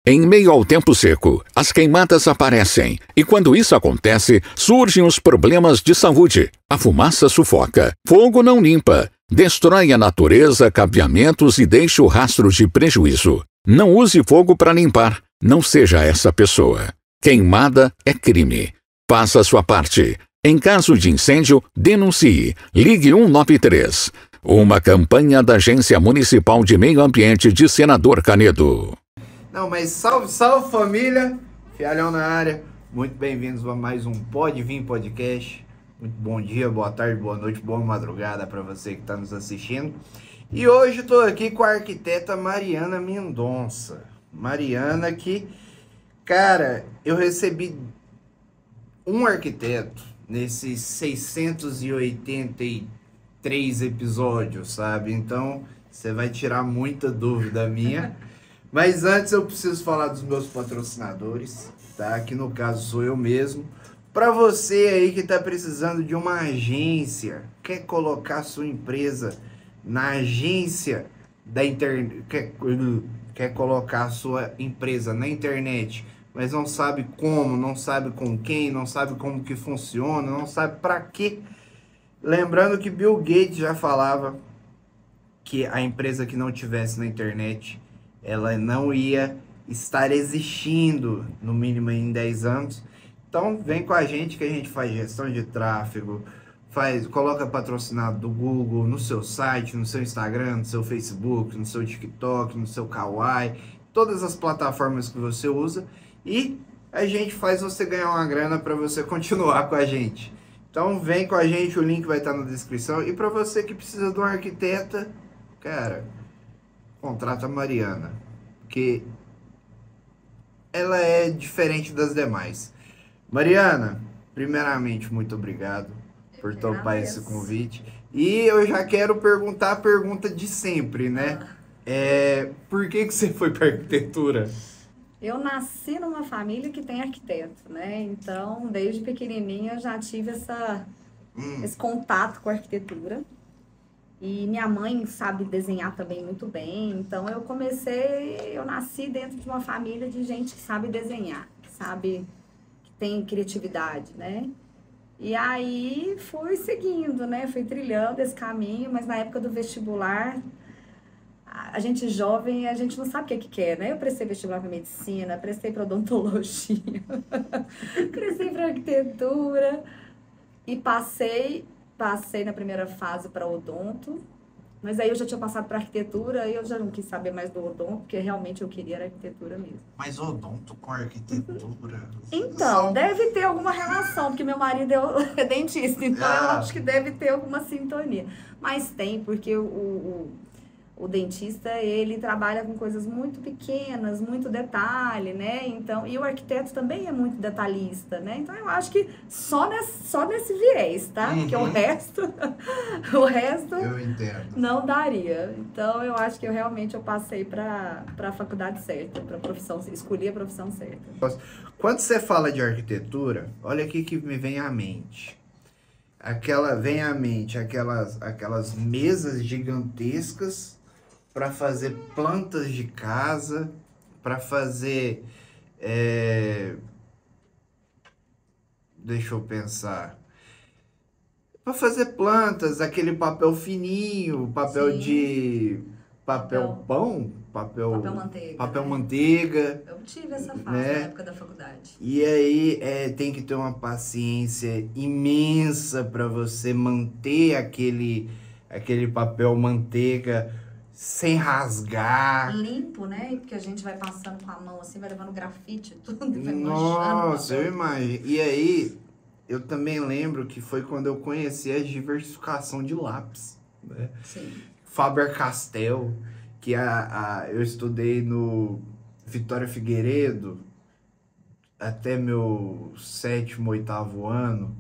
Em meio ao tempo seco, as queimadas aparecem, e quando isso acontece, surgem os problemas de saúde. A fumaça sufoca, fogo não limpa, destrói a natureza, cabeamentos e deixa o rastro de prejuízo. Não use fogo para limpar, não seja essa pessoa. Queimada é crime. Faça a sua parte. Em caso de incêndio, denuncie. Ligue 193. Uma campanha da Agência Municipal de Meio Ambiente de Senador Canedo. Não, mas salve, salve família, Fialhão na área, muito bem-vindos a mais um Pode Vir Podcast. Muito bom dia, boa tarde, boa noite, boa madrugada para você que está nos assistindo. E hoje estou aqui com a arquiteta Mariana Mendonça. Mariana que, cara, eu recebi um arquiteto nesses 683 episódios, sabe? Então, você vai tirar muita dúvida minha. Mas antes eu preciso falar dos meus patrocinadores, tá? Que no caso sou eu mesmo. Para você aí que está precisando de uma agência, quer colocar sua empresa na agência da internet, quer colocar sua empresa na internet, mas não sabe como, não sabe com quem, não sabe como que funciona, não sabe para quê. Lembrando que Bill Gates já falava que a empresa que não tivesse na internet, ela não ia estar existindo, no mínimo em 10 anos. Então, vem com a gente que a gente faz gestão de tráfego, coloca patrocinado do Google no seu site, no seu Instagram, no seu Facebook, no seu TikTok, no seu Kawaii, todas as plataformas que você usa, e a gente faz você ganhar uma grana para você continuar com a gente. Então, vem com a gente, o link vai estar na descrição. E para você que precisa de uma arquiteta, cara, contrata a Mariana, porque ela é diferente das demais. Mariana, primeiramente, muito obrigado por topar esse convite. E eu já quero perguntar a pergunta de sempre, né? Por que você foi para arquitetura? Eu nasci numa família que tem arquiteto, né? Então, desde pequenininha eu já tive esse contato com a arquitetura. E minha mãe sabe desenhar também muito bem, então eu nasci dentro de uma família de gente que sabe desenhar, que tem criatividade, né? E aí fui seguindo, né? Fui trilhando esse caminho, mas na época do vestibular, a gente jovem, a gente não sabe o que quer, né? Eu prestei vestibular para medicina, prestei para odontologia, prestei para arquitetura e passei na primeira fase para odonto, mas aí eu já tinha passado para arquitetura e eu já não quis saber mais do odonto, porque realmente eu queria era arquitetura mesmo. Mas odonto com arquitetura? Então, deve ter alguma relação, porque meu marido é dentista, então eu acho que deve ter alguma sintonia. Mas tem, porque o dentista, ele trabalha com coisas muito pequenas, muito detalhe, né? Então, e o arquiteto também é muito detalhista, né? Então, eu acho que só nesse viés, tá? Porque o resto eu entendo. Não daria. Então, eu acho que eu passei para a faculdade certa, para a profissão, escolhi a profissão certa. Quando você fala de arquitetura, olha aqui que me vem à mente. Aquelas mesas gigantescas para fazer plantas de casa, para fazer, deixa eu pensar, para fazer plantas, aquele papel fininho, papel manteiga. Papel manteiga. Eu tive essa fase, né? Na época da faculdade. E aí tem que ter uma paciência imensa para você manter aquele papel manteiga sem rasgar. Limpo, né? Porque a gente vai passando com a mão assim, vai levando grafite, tudo, vai Nossa, eu imagino. E aí, eu também lembro que foi quando eu conheci a diversificação de lápis, né? Sim. Faber-Castell, que eu estudei no Vitória Figueiredo até meu 7º, 8º ano,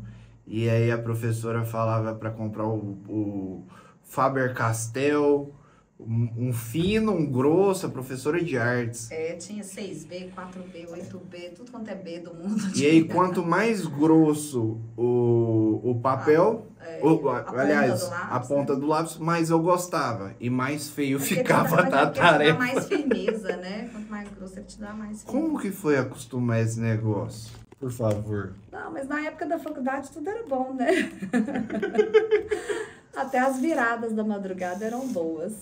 e aí a professora falava para comprar o Faber-Castell, um fino, um grosso, a professora de artes. Tinha 6B, 4B, 8B, tudo quanto é B do mundo. E aí, quanto mais grosso o papel, a ponta do lápis, mais eu gostava. E mais feio ficava a tarefa. Dá mais firmeza, né? Quanto mais grosso ele te dá mais firmeza. Como que foi acostumar esse negócio? Por favor. Não, mas na época da faculdade tudo era bom, né? Até as viradas da madrugada eram boas.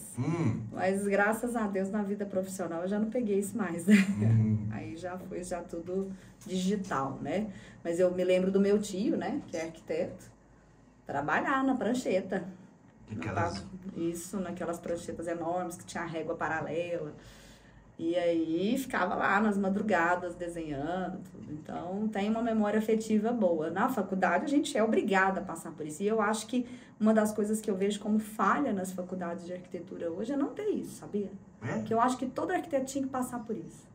Mas graças a Deus na vida profissional eu já não peguei isso mais, né? Aí já foi tudo digital, né? Mas eu me lembro do meu tio, né? Que é arquiteto. Trabalhar na prancheta. Naquelas pranchetas enormes que tinha régua paralela. E aí ficava lá nas madrugadas desenhando, tudo. Então tem uma memória afetiva boa. Na faculdade a gente é obrigada a passar por isso. E eu acho que uma das coisas que eu vejo como falha nas faculdades de arquitetura hoje é não ter isso, sabia? Que eu acho que todo arquiteto tinha que passar por isso.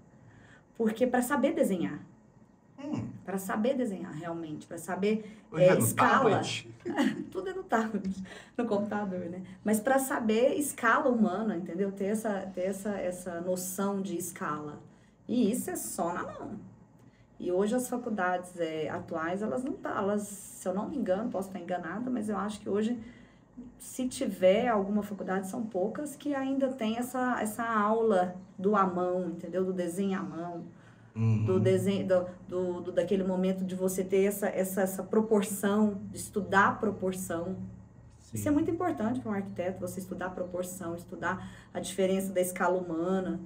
Porque para saber desenhar. Para saber desenhar realmente, para saber escala. Tudo é no tablet, no computador, né? Mas para saber escala humana, entendeu? Ter essa noção de escala. E isso é só na mão. E hoje as faculdades atuais, elas não estão, se eu não me engano, posso estar enganada, mas eu acho que hoje, se tiver alguma faculdade, são poucas que ainda tem essa aula do à mão, entendeu? Do desenho à mão. Do desenho, daquele momento de você ter essa proporção, de estudar a proporção. Sim. Isso é muito importante para um arquiteto, você estudar a proporção, estudar a diferença da escala humana.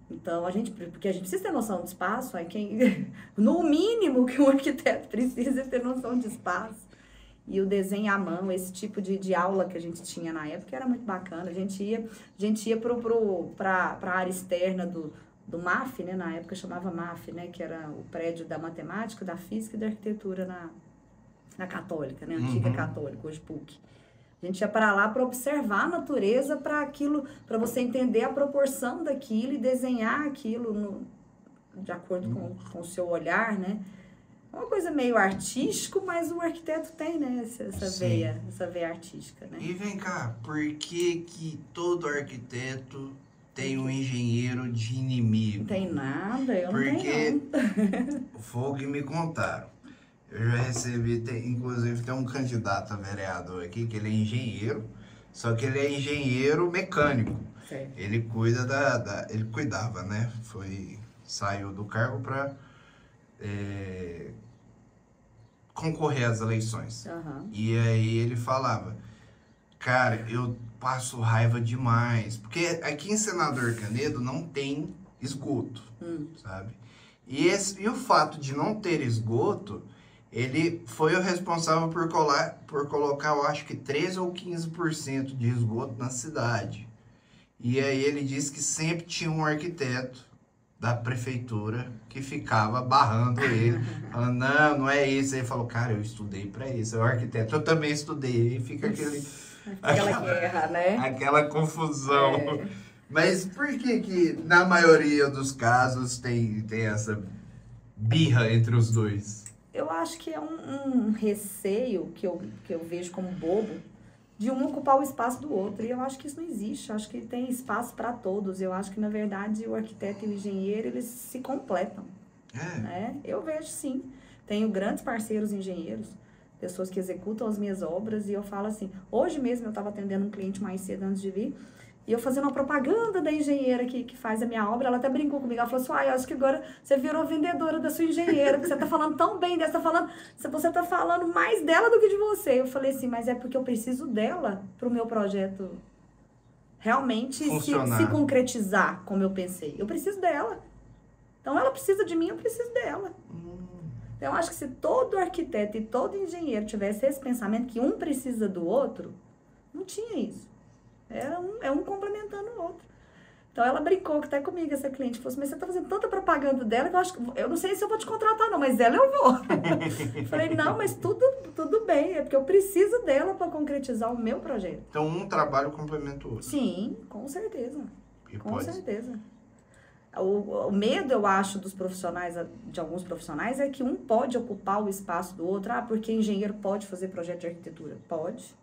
Então, porque a gente precisa ter noção de espaço, no mínimo que um arquiteto precisa é ter noção de espaço. E o desenho à mão, esse tipo de aula que a gente tinha na época era muito bacana. A gente ia para a área externa do MAF, né, na época chamava MAF, né, que era o prédio da matemática, da física e da arquitetura na Católica, né, antiga Católica, hoje PUC. A gente ia para lá para observar a natureza, para você entender a proporção daquilo e desenhar aquilo de acordo com o seu olhar, né. É uma coisa meio artístico, mas o arquiteto tem, né, essa veia artística, né. E vem cá, por que todo arquiteto tem um engenheiro de inimigo? Não tem nada, eu não tenho não. Foi o que me contaram. Eu já recebi, inclusive tem um candidato a vereador aqui, que ele é engenheiro, só que ele é engenheiro mecânico. Certo. Ele cuida ele cuidava, né? Saiu do cargo para concorrer às eleições. E aí ele falava, cara, eu passo raiva demais, porque aqui em Senador Canedo não tem esgoto, sabe? E o fato de não ter esgoto, ele foi o responsável por colocar, eu acho que 13 ou 15% de esgoto na cidade. E aí ele disse que sempre tinha um arquiteto da prefeitura que ficava barrando ele, falando, não é isso. Aí ele falou, cara, eu estudei para isso, eu arquiteto, eu também estudei, e fica aquela guerra, né? Aquela confusão. Mas por que na maioria dos casos tem essa birra entre os dois? Eu acho que é um receio que eu vejo como bobo de um ocupar o espaço do outro. E eu acho que isso não existe. Eu acho que tem espaço para todos. Eu acho que, na verdade, o arquiteto e o engenheiro, eles se completam. Né? Eu vejo, sim. Tenho grandes parceiros engenheiros, pessoas que executam as minhas obras, e eu falo assim, hoje mesmo eu estava atendendo um cliente mais cedo antes de vir, e eu fazendo uma propaganda da engenheira que faz a minha obra, ela até brincou comigo, ela falou assim, eu acho que agora você virou vendedora da sua engenheira, porque você está falando tão bem dela, você está falando mais dela do que de você. Eu falei assim, mas é porque eu preciso dela para o meu projeto realmente se concretizar como eu pensei. Eu preciso dela. Então ela precisa de mim, eu preciso dela. Então, eu acho que se todo arquiteto e todo engenheiro tivesse esse pensamento que um precisa do outro, não tinha isso. É um complementando o outro. Então, ela brincou até comigo, essa cliente. Falou assim, mas você está fazendo tanta propaganda dela que eu não sei se eu vou te contratar não, mas ela eu vou. Falei, não, mas tudo bem, é porque eu preciso dela para concretizar o meu projeto. Então, um trabalho complementa o outro. Sim, com certeza. Com certeza. O medo, eu acho, de alguns profissionais, é que um pode ocupar o espaço do outro. Porque engenheiro pode fazer projeto de arquitetura? Pode.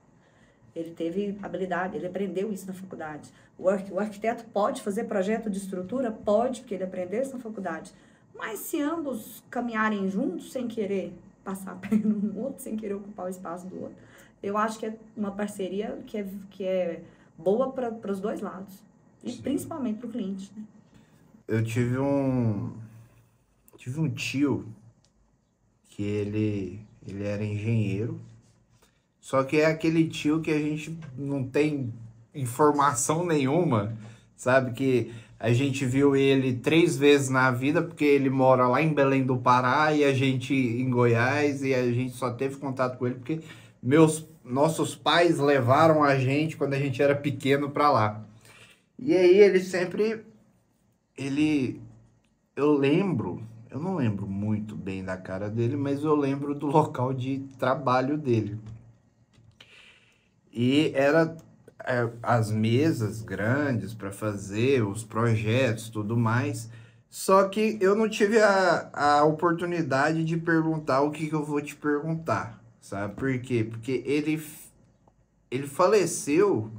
Ele teve habilidade, ele aprendeu isso na faculdade. O arquiteto pode fazer projeto de estrutura? Pode, porque ele aprendeu isso na faculdade. Mas se ambos caminharem juntos, sem querer passar a perna um no outro, sem querer ocupar o espaço do outro, eu acho que é uma parceria que é boa para os dois lados. E sim, principalmente para o cliente, né? Eu tive um tio que ele era engenheiro, só que é aquele tio que a gente não tem informação nenhuma, sabe? Que a gente viu ele 3 vezes na vida, porque ele mora lá em Belém do Pará e a gente em Goiás, e a gente só teve contato com ele porque nossos pais levaram a gente quando a gente era pequeno para lá. E aí ele sempre, eu não lembro muito bem da cara dele, mas eu lembro do local de trabalho dele. E era as mesas grandes para fazer os projetos, tudo mais. Só que eu não tive a oportunidade de perguntar o que eu vou te perguntar, sabe? Por quê? Porque ele faleceu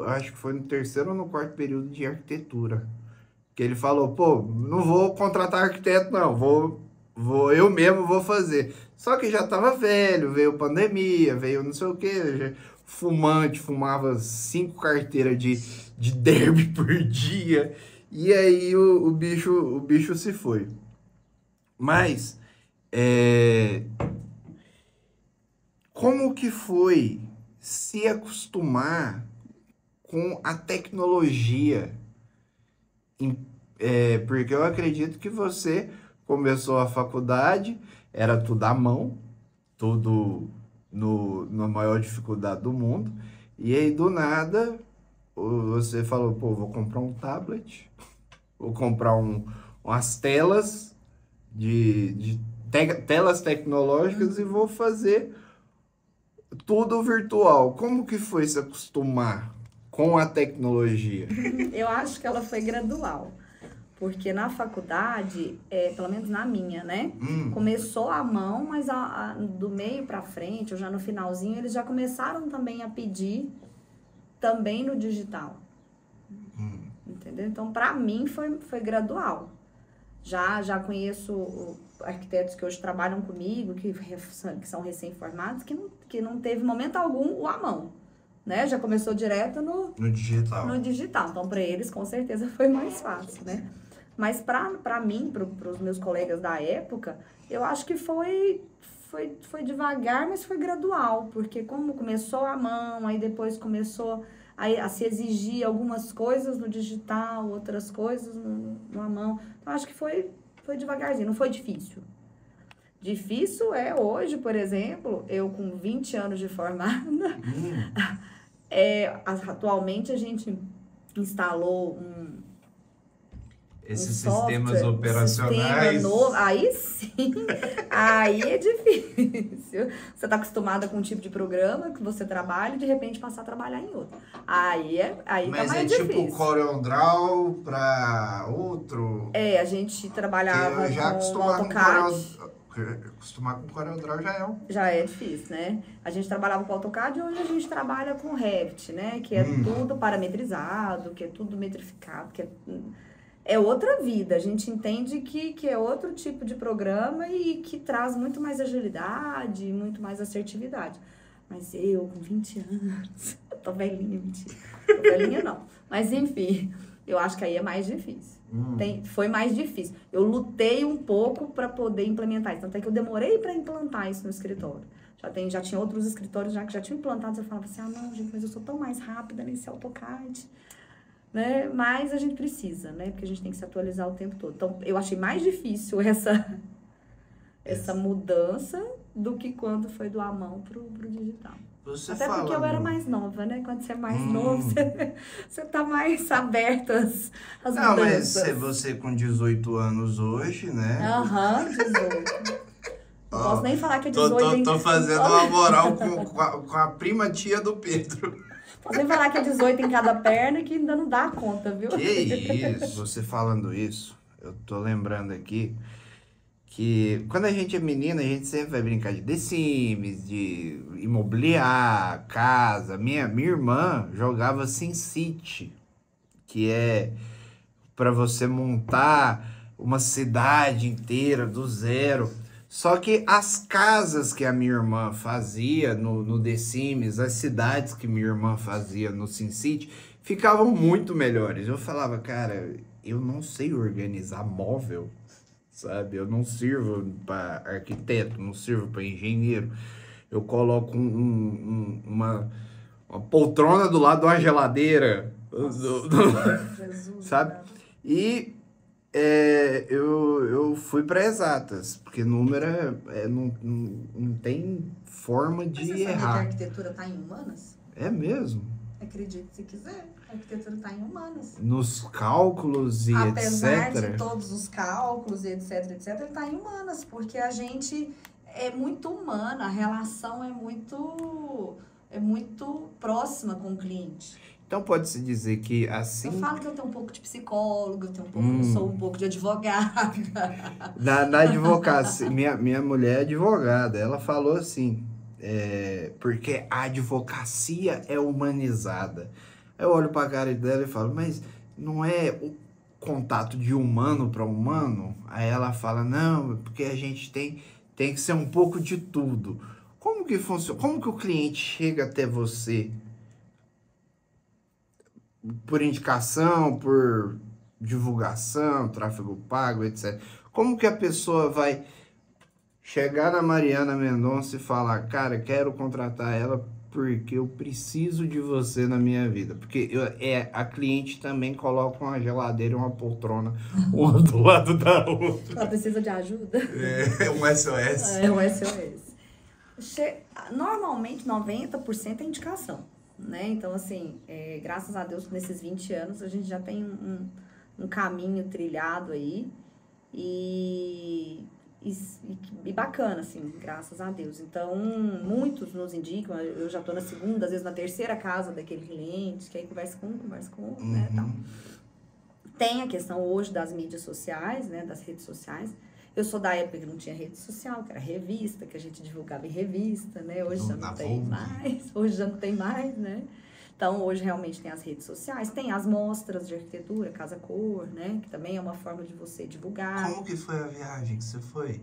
acho que foi no 3º ou no 4º período de arquitetura. Que ele falou, pô, não vou contratar arquiteto não, eu mesmo vou fazer. Só que já tava velho, veio pandemia, veio não sei o que, fumante, fumava 5 carteiras de derby por dia, e aí o bicho se foi. Mas, como que foi se acostumar com a tecnologia? Porque eu acredito que você começou a faculdade, era tudo à mão, tudo na maior dificuldade do mundo, e aí do nada você falou, pô, vou comprar um tablet, vou comprar umas telas telas tecnológicas e vou fazer tudo virtual. Como que foi se acostumar com a tecnologia? Eu acho que ela foi gradual. Porque na faculdade, pelo menos na minha, né? Começou à mão, mas do meio para frente, ou já no finalzinho, eles já começaram também a pedir também no digital. Entendeu? Então, para mim, foi gradual. Já conheço arquitetos que hoje trabalham comigo, que são recém-formados, que não teve momento algum o à mão. Né? Já começou direto no digital. No digital. Então, para eles, com certeza, foi mais fácil, né? Mas para mim, para os meus colegas da época, eu acho que foi devagar, mas foi gradual. Porque como começou à mão, aí depois começou a se exigir algumas coisas no digital, outras coisas na mão. Então, acho que foi devagarzinho, não foi difícil. Difícil é hoje, por exemplo, eu com 20 anos de formada, atualmente a gente instalou esses sistemas operacionais. Sistema novo, aí sim, aí é difícil. Você está acostumada com um tipo de programa que você trabalha e de repente passar a trabalhar em outro. Aí mas tá mais difícil. Tipo CorelDRAW para outro. A gente trabalhava com AutoCAD. Acostumar com CorelDRAW já é difícil, né? A gente trabalhava com AutoCAD e hoje a gente trabalha com Revit, né? Que é tudo parametrizado, que é tudo metrificado, que é outra vida. A gente entende que é outro tipo de programa e que traz muito mais agilidade, muito mais assertividade. Mas eu, com 20 anos, tô velhinha, mentira. Tô velhinha não. Mas enfim, eu acho que aí é mais difícil. Foi mais difícil. Eu lutei um pouco para poder implementar isso. Tanto é que eu demorei para implantar isso no escritório. Já tinha outros escritórios que já tinham implantado. Eu falava assim, não, gente, mas eu sou tão mais rápida nesse AutoCAD. Né? Mas a gente precisa, né? Porque a gente tem que se atualizar o tempo todo. Então, eu achei mais difícil essa mudança do que quando foi do à mão pro digital. Até porque eu era mais nova, né? Quando você é mais novo, você tá mais aberto às mudanças. Mas você com 18 anos hoje, né? 18. Não posso nem falar que é 18. Tô fazendo uma moral com a prima tia do Pedro. Posso nem falar que é 18 em cada perna, que ainda não dá conta, viu? Que isso? Você falando isso, eu tô lembrando aqui que quando a gente é menina, a gente sempre vai brincar de The Sims, de imobiliar, casa. Minha irmã jogava SimCity, que é para você montar uma cidade inteira do zero. Só que as casas que a minha irmã fazia no The Sims, as cidades que minha irmã fazia no SimCity, ficavam muito melhores. Eu falava, cara, eu não sei organizar móvel, sabe? Eu não sirvo para arquiteto, não sirvo para engenheiro. Eu coloco uma poltrona do lado de uma geladeira, Jesus, sabe? amado. E eu fui para exatas, porque número não tem forma Mas de você sabia que a errar. arquitetura está em humanas? É mesmo. Acredite se quiser, a arquitetura está em humanas. Nos cálculos e Apesar etc. de todos os cálculos e etc, ele está em humanas, porque a gente é muito humana, a relação é muito próxima com o cliente. Então pode-se dizer que assim, Eu falo que eu tenho um pouco de psicóloga, eu sou um pouco de advogada. na advocacia, minha mulher é advogada, ela falou assim, porque a advocacia é humanizada. Eu olho para a cara dela e falo, mas não é o contato de humano para humano? Aí ela fala, não, porque a gente tem que ser um pouco de tudo. Como que funciona? Como que o cliente chega até você? Por indicação, por divulgação, tráfego pago, etc. Como que a pessoa vai chegar na Mariana Mendonça e falar, cara, quero contratar ela porque eu preciso de você na minha vida? Porque a cliente também coloca uma geladeira e uma poltrona, uma do lado da outra. Ela precisa de ajuda. É um SOS. É um SOS. Normalmente 90% é indicação, né? Então, assim, graças a Deus, nesses 20 anos, a gente já tem um caminho trilhado aí e bacana, assim, graças a Deus. Então, muitos nos indicam, eu já tô na segunda, às vezes na terceira casa daquele cliente, que aí conversa com um, né, tal. Tem a questão hoje das mídias sociais, né, das redes sociais. Eu sou da época que não tinha rede social, que era revista, que a gente divulgava em revista, né? Hoje já não tem mais, né? Então, hoje realmente tem as redes sociais, tem as mostras de arquitetura, Casa Cor, né? Que também é uma forma de você divulgar. Como que foi a viagem que você foi?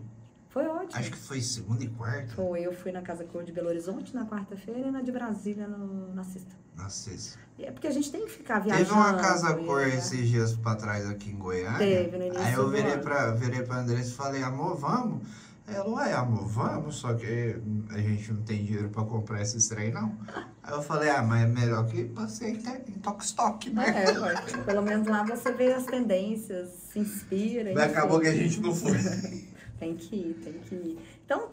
Foi ótimo. Acho que foi segunda e quarta. Eu fui na Casa Cor de Belo Horizonte na quarta-feira e na de Brasília na sexta. Na sexta. É porque a gente tem que ficar viajando. Teve uma Casa Cor esses dias pra trás aqui em Goiânia. Teve, no início Aí eu do virei ano. pra Andressa e falei, amor, vamos? Ela, ué, amor, vamos, só que a gente não tem dinheiro pra comprar esses trem, não. Aí eu falei, mas é melhor que você em Toque-Stock, né? Pelo menos lá você vê as tendências, se inspira. Mas acabou que a gente não foi. Tem que ir. Então,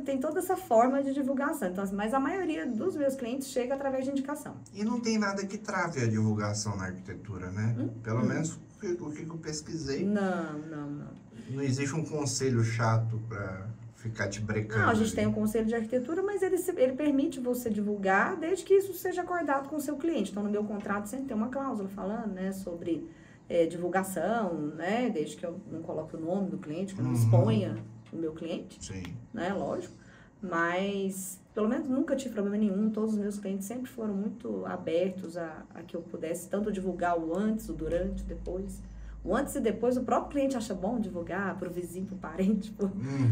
tem toda essa forma de divulgação. Então, mas a maioria dos meus clientes chega através de indicação. E não tem nada que trave a divulgação na arquitetura, né? Pelo menos o que eu pesquisei. Não. Não existe um conselho chato pra ficar te brecando. Não, a gente tem um conselho de arquitetura, mas ele permite você divulgar desde que isso seja acordado com o seu cliente. Então, no meu contrato sempre tem uma cláusula falando, né, sobre divulgação, né, desde que eu não coloque o nome do cliente, que eu não exponha o meu cliente. Sim. Né, lógico. Mas, pelo menos, nunca tive problema nenhum. Todos os meus clientes sempre foram muito abertos a que eu pudesse tanto divulgar o antes, o durante, o depois. O antes e depois, o próprio cliente acha bom divulgar para o vizinho, para o parente.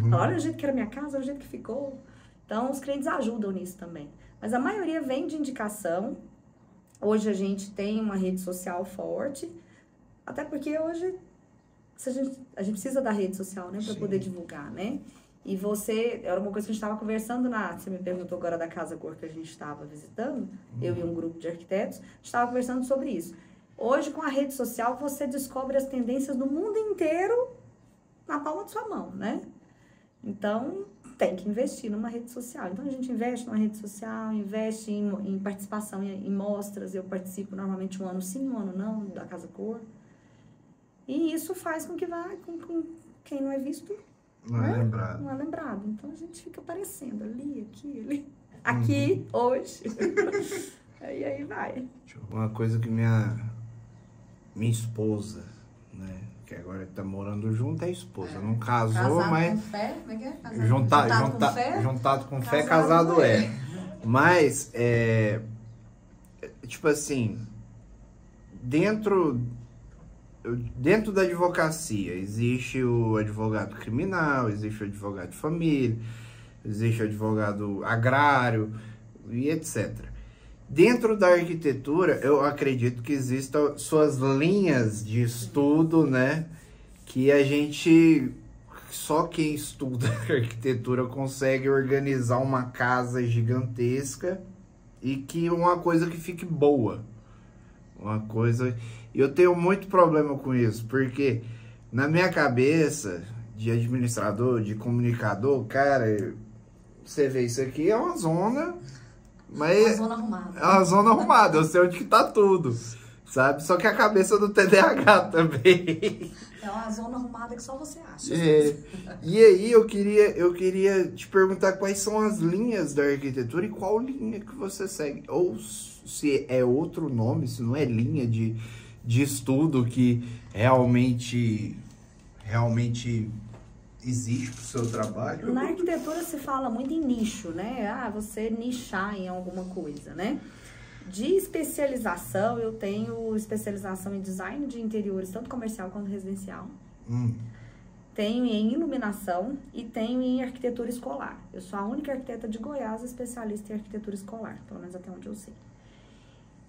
Fala, olha o jeito que era minha casa, olha o jeito que ficou. Então, os clientes ajudam nisso também. Mas a maioria vem de indicação. Hoje a gente tem uma rede social forte. Até porque hoje a gente precisa da rede social, né? Para poder divulgar, né? E era uma coisa que a gente estava conversando você me perguntou agora da Casa Cor que a gente estava visitando, eu e um grupo de arquitetos, a gente estava conversando sobre isso. Hoje, com a rede social, você descobre as tendências do mundo inteiro na palma de sua mão, né? Então, tem que investir numa rede social. Então, a gente investe numa rede social, investe em participação em mostras. Eu participo normalmente um ano sim, um ano não, da Casa Cor. E isso faz com que com quem não é visto, não é lembrado. Não é lembrado. Então, a gente fica aparecendo ali, aqui, hoje. Aí vai. Uma coisa que minha esposa, né, que agora tá morando junto, é esposa. Não casou, Casado mas... com fé, como é que é? Juntado com fé, casado é. Mas, tipo assim, dentro da advocacia existe o advogado criminal, existe o advogado de família, existe o advogado agrário e etc. Dentro da arquitetura, eu acredito que existam suas linhas de estudo, né? Que a gente, só quem estuda arquitetura consegue organizar uma casa gigantesca e que uma coisa que fique boa. Uma coisa... E eu tenho muito problema com isso, porque na minha cabeça de administrador, de comunicador, cara, você vê isso aqui é uma zona, mas Uma zona arrumada. é uma zona arrumada, eu sei onde que tá tudo, sabe? Só que a cabeça do TDAH também. É uma zona arrumada que só você acha. E aí eu queria te perguntar quais são as linhas da arquitetura e qual linha que você segue, ou se é outro nome, se não é linha de estudo que realmente existe para o seu trabalho. Na arquitetura se fala muito em nicho, né? Você nichar em alguma coisa, né? De especialização, eu tenho especialização em design de interiores, tanto comercial quanto residencial. Tenho em iluminação e tenho em arquitetura escolar. Eu sou a única arquiteta de Goiás especialista em arquitetura escolar, pelo menos até onde eu sei.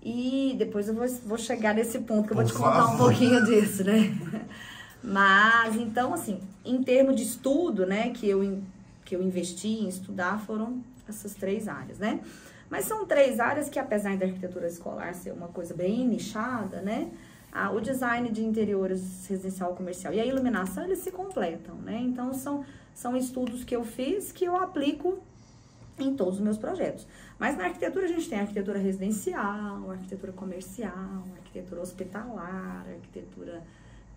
E depois eu vou chegar nesse ponto que eu vou te contar um pouquinho disso, né? Mas, então, assim, em termos de estudo, né, que eu investi em estudar, foram essas 3 áreas, né? Mas são 3 áreas que, apesar da arquitetura escolar ser uma coisa bem nichada, né? O design de interiores residencial comercial e a iluminação, eles se completam, né? Então, são estudos que eu fiz que eu aplico em todos os meus projetos. Mas na arquitetura a gente tem arquitetura residencial, arquitetura comercial, arquitetura hospitalar, arquitetura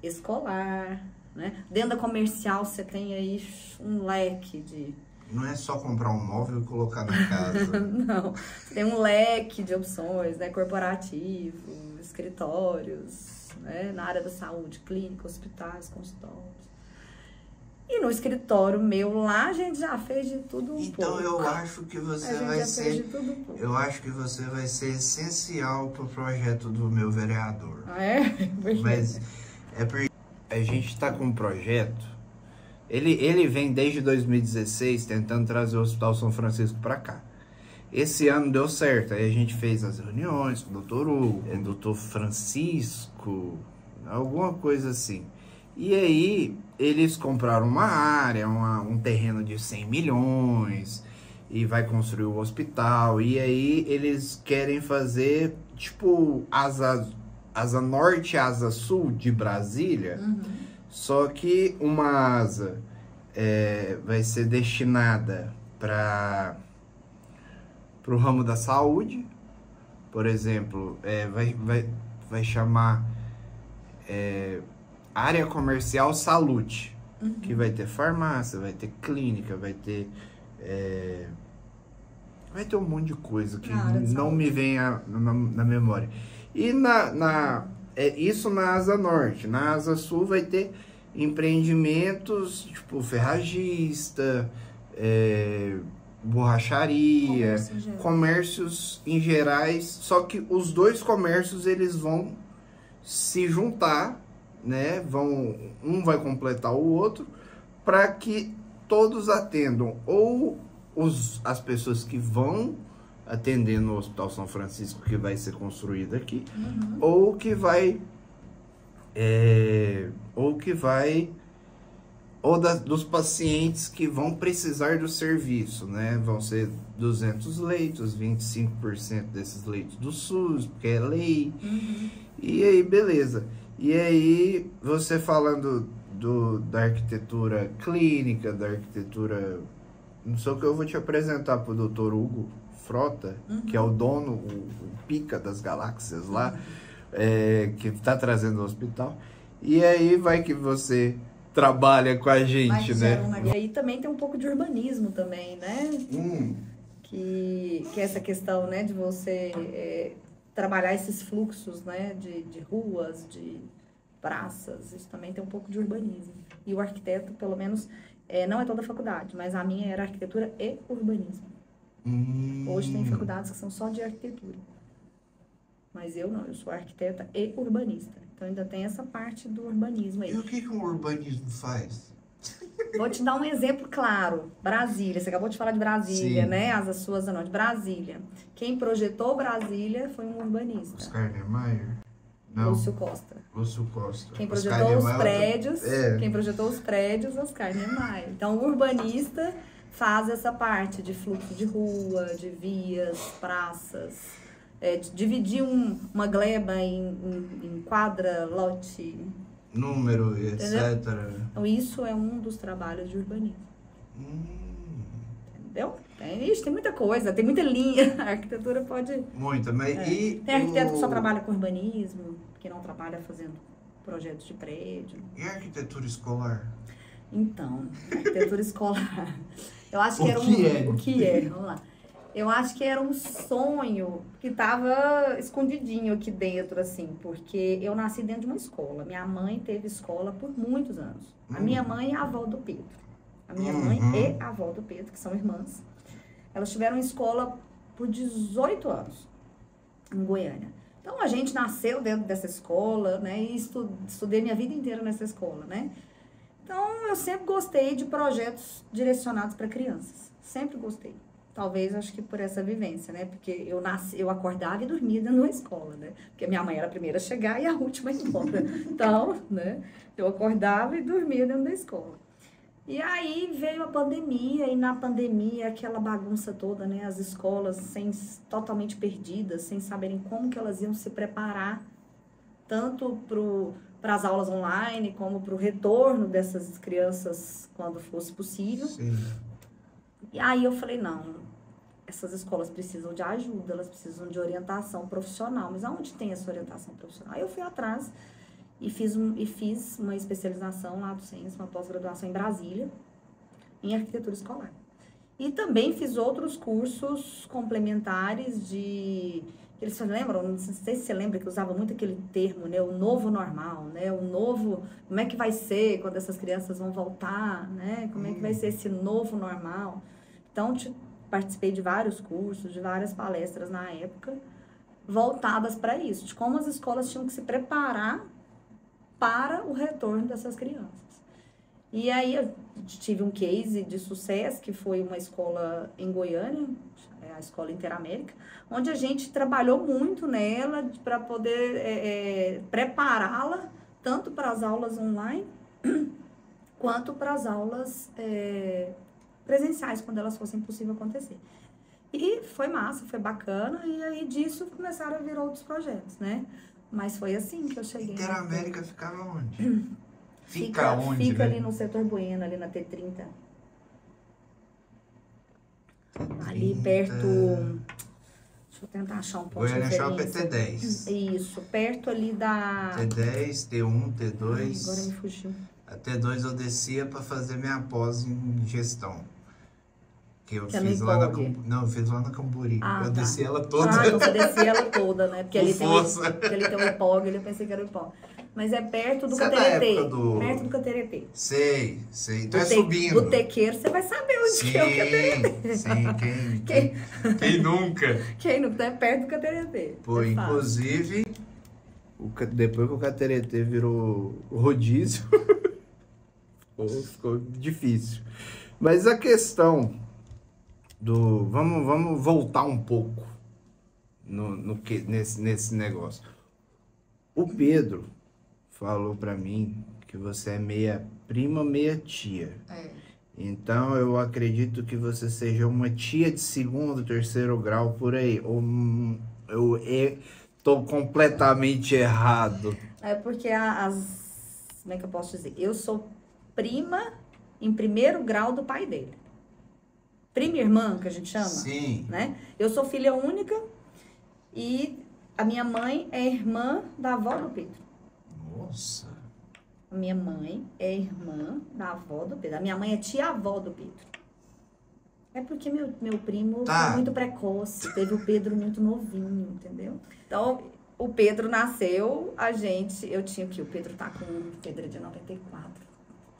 escolar, né? Dentro da comercial você tem aí um leque de... Não é só comprar um móvel e colocar na casa. Não, tem um leque de opções, né? Corporativo, escritórios, né? Na área da saúde, clínica, hospitais, consultórios. E no escritório meu lá, a gente já fez de tudo um pouco. Então eu acho que você vai ser... Eu acho que você vai ser essencial pro projeto do meu vereador. Mas é porque a gente está com um projeto... Ele vem desde 2016 tentando trazer o Hospital São Francisco para cá. Esse ano deu certo, aí a gente fez as reuniões com o Dr. Hugo, Dr. Francisco, alguma coisa assim. E aí eles compraram uma área, um terreno de 100 milhões e vai construir o hospital. E aí eles querem fazer tipo asa norte e asa sul de Brasília. Só que uma asa vai ser destinada para o ramo da saúde, por exemplo, vai chamar área comercial Salute, que vai ter farmácia, vai ter clínica, vai ter um monte de coisa que não me vem na memória. E isso na asa norte. Na asa sul vai ter empreendimentos tipo ferragista, borracharia, comércios em gerais. Só que os dois comércios eles vão se juntar, né? Um vai completar o outro para que todos atendam ou as pessoas que vão atender no Hospital São Francisco, que vai ser construído aqui, ou dos pacientes que vão precisar do serviço, né? Vão ser 200 leitos, 25% desses leitos do SUS, porque é lei. E aí, beleza. E aí, você falando da arquitetura clínica, da arquitetura... Não sei o que eu vou te apresentar pro Dr. Hugo Frota, que é o dono, o pica das galáxias lá, que está trazendo o hospital. E aí vai que você trabalha com a gente, né? E aí também tem um pouco de urbanismo também, né? Que é essa questão, né, de você trabalhar esses fluxos, né, de ruas, de praças, isso também tem um pouco de urbanismo. E o arquiteto, pelo menos, não é toda a faculdade, mas a minha era arquitetura e urbanismo. Hoje tem faculdades que são só de arquitetura. Mas eu não, eu sou arquiteta e urbanista. Então ainda tem essa parte do urbanismo aí. E o que um urbanismo faz? Vou te dar um exemplo claro. Brasília, você acabou de falar de Brasília, Sim. né? As suas não, de Brasília. Quem projetou Brasília foi um urbanista. Oscar Niemeyer? Não. Lúcio Costa. Lúcio Costa. Quem Oscar projetou os Niemeyer, prédios, é. quem projetou os prédios, Oscar Niemeyer. Então, o urbanista faz essa parte de fluxo de rua, de vias, praças, de dividir uma gleba em quadra, lote. Número, etc. Então, isso é um dos trabalhos de urbanismo. Entendeu? Tem muita coisa, tem muita linha. A arquitetura pode... Muita, mas e... Tem arquiteto que só trabalha com urbanismo, que não trabalha fazendo projetos de prédio. E a arquitetura escolar? Então, arquitetura escolar. Eu acho que era O que é? Vamos lá. Eu acho que era um sonho que estava escondidinho aqui dentro, assim, porque eu nasci dentro de uma escola. Minha mãe teve escola por muitos anos. A minha mãe é a avó do Pedro. A minha mãe e a avó do Pedro, que são irmãs. Elas tiveram escola por 18 anos em Goiânia. Então, a gente nasceu dentro dessa escola, né? E estudei minha vida inteira nessa escola, né? Então, eu sempre gostei de projetos direcionados para crianças. Sempre gostei. Talvez, acho que por essa vivência, né? Porque eu acordava e dormia dentro da escola, né? Porque minha mãe era a primeira a chegar e a última a ir embora. Então, né? Eu acordava e dormia dentro da escola. E aí veio a pandemia, e na pandemia aquela bagunça toda, né? As escolas totalmente perdidas, sem saberem como que elas iam se preparar, tanto para as aulas online, como para o retorno dessas crianças quando fosse possível. Sim. E aí eu falei, não, essas escolas precisam de ajuda, elas precisam de orientação profissional. Mas aonde tem essa orientação profissional? Aí eu fui atrás e fiz uma especialização lá do Ciência, uma pós-graduação em Brasília, em arquitetura escolar. E também fiz outros cursos complementares eles lembram, não sei se você lembra que usava muito aquele termo, né, o novo normal, né, como é que vai ser quando essas crianças vão voltar, né, como é que vai ser esse novo normal. Então, participei de vários cursos, de várias palestras na época, voltadas para isso, de como as escolas tinham que se preparar para o retorno dessas crianças. E aí eu tive um case de sucesso, que foi uma escola em Goiânia, a Escola Interamérica, onde a gente trabalhou muito nela para poder prepará-la tanto para as aulas online quanto para as aulas presenciais, quando elas fossem possível acontecer. E foi massa, foi bacana, e aí disso começaram a vir outros projetos, né? Mas foi assim que eu cheguei. Interamérica ficava onde? Fica onde, Fica né? ali no setor Bueno, ali na T30. Ali perto... Deixa eu tentar achar um ponto de Goiânia Shopping é referência. T10. Isso, perto ali da... T10, T1, T2. Ai, agora me fugiu. A T2 eu descia para fazer minha pós em gestão. Que eu fiz lá na Não, eu fiz lá na Camburi. Eu desci ela toda. Ah, então você descia ela toda, né? Porque ali tem o IPOG, eu pensei que era o IPOG. Mas é perto do Cateretê. Perto do Cateretê. Sei. Então é subindo. Botequeiro, você vai saber onde que é o Cateretê. Sim, quem nunca? Quem nunca? É perto do Cateretê. Pô, inclusive, depois que o Cateretê virou rodízio, ficou difícil. Mas a questão Vamos voltar um pouco nesse negócio. O Pedro falou pra mim que você é meia prima, meia tia. Então eu acredito que você seja uma tia de segundo, terceiro grau por aí. Ou eu tô completamente errado. É porque como é que eu posso dizer? Eu sou prima em primeiro grau do pai dele. Prima irmã, que a gente chama. Sim. Né? Eu sou filha única e a minha mãe é irmã da avó do Pedro. Nossa. A minha mãe é irmã da avó do Pedro. A minha mãe é tia-avó do Pedro. É porque meu primo foi muito precoce, teve o Pedro muito novinho, entendeu? Então, o Pedro nasceu, eu tinha aqui, o Pedro é de 94.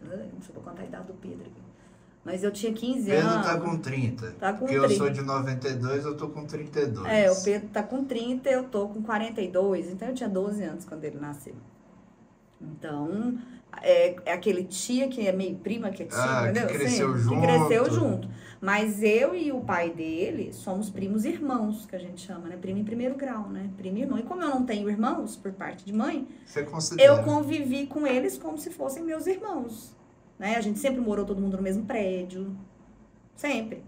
Não sei se eu vou contar a idade do Pedro aqui. Mas eu tinha 15 anos. Pedro tá com 30. Tá com porque 30. Eu sou de 92, eu tô com 32. O Pedro tá com 30, eu tô com 42. Então, eu tinha 12 anos quando ele nasceu. Então, é aquele tia que é meio prima, que é tia, entendeu? Que cresceu junto. Que cresceu junto. Mas eu e o pai dele somos primos irmãos, que a gente chama, né? Primo em primeiro grau, né? Primo e irmão. E como eu não tenho irmãos, por parte de mãe, eu convivi com eles como se fossem meus irmãos. Né? A gente sempre morou todo mundo no mesmo prédio. Sempre.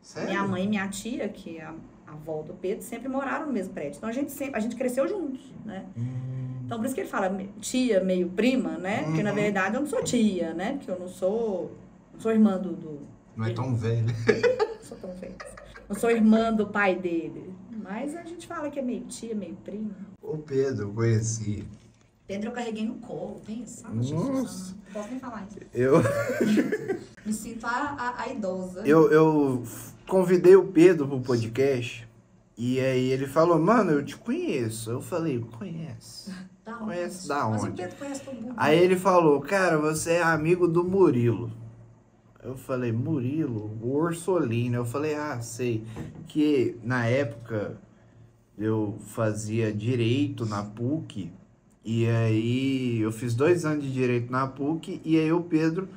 Sério? Minha mãe e minha tia, que é a avó do Pedro, sempre moraram no mesmo prédio. Então a gente cresceu juntos, né? Então por isso que ele fala tia, meio prima, né? Porque na verdade eu não sou tia, né? Porque eu não sou irmã do... Não é tão velho. Não sou tão velha. Não sou irmã do pai dele. Mas a gente fala que é meio tia, meio prima. O Pedro, eu conheci. Pedro eu carreguei no colo, pensa. Nossa. Não posso nem falar isso. Me sinto a idosa. Eu convidei o Pedro pro podcast e aí ele falou, mano, eu te conheço. Eu falei, conhece? Da onde? Conhece da Mas onde? o Pedro conhece todo mundo. Aí ele falou, cara, você é amigo do Murilo. Eu falei, Murilo? O Orsolino. Eu falei, sei. Que na época eu fazia direito na PUC. E aí eu fiz 2 anos de direito na PUC. E aí o Pedro,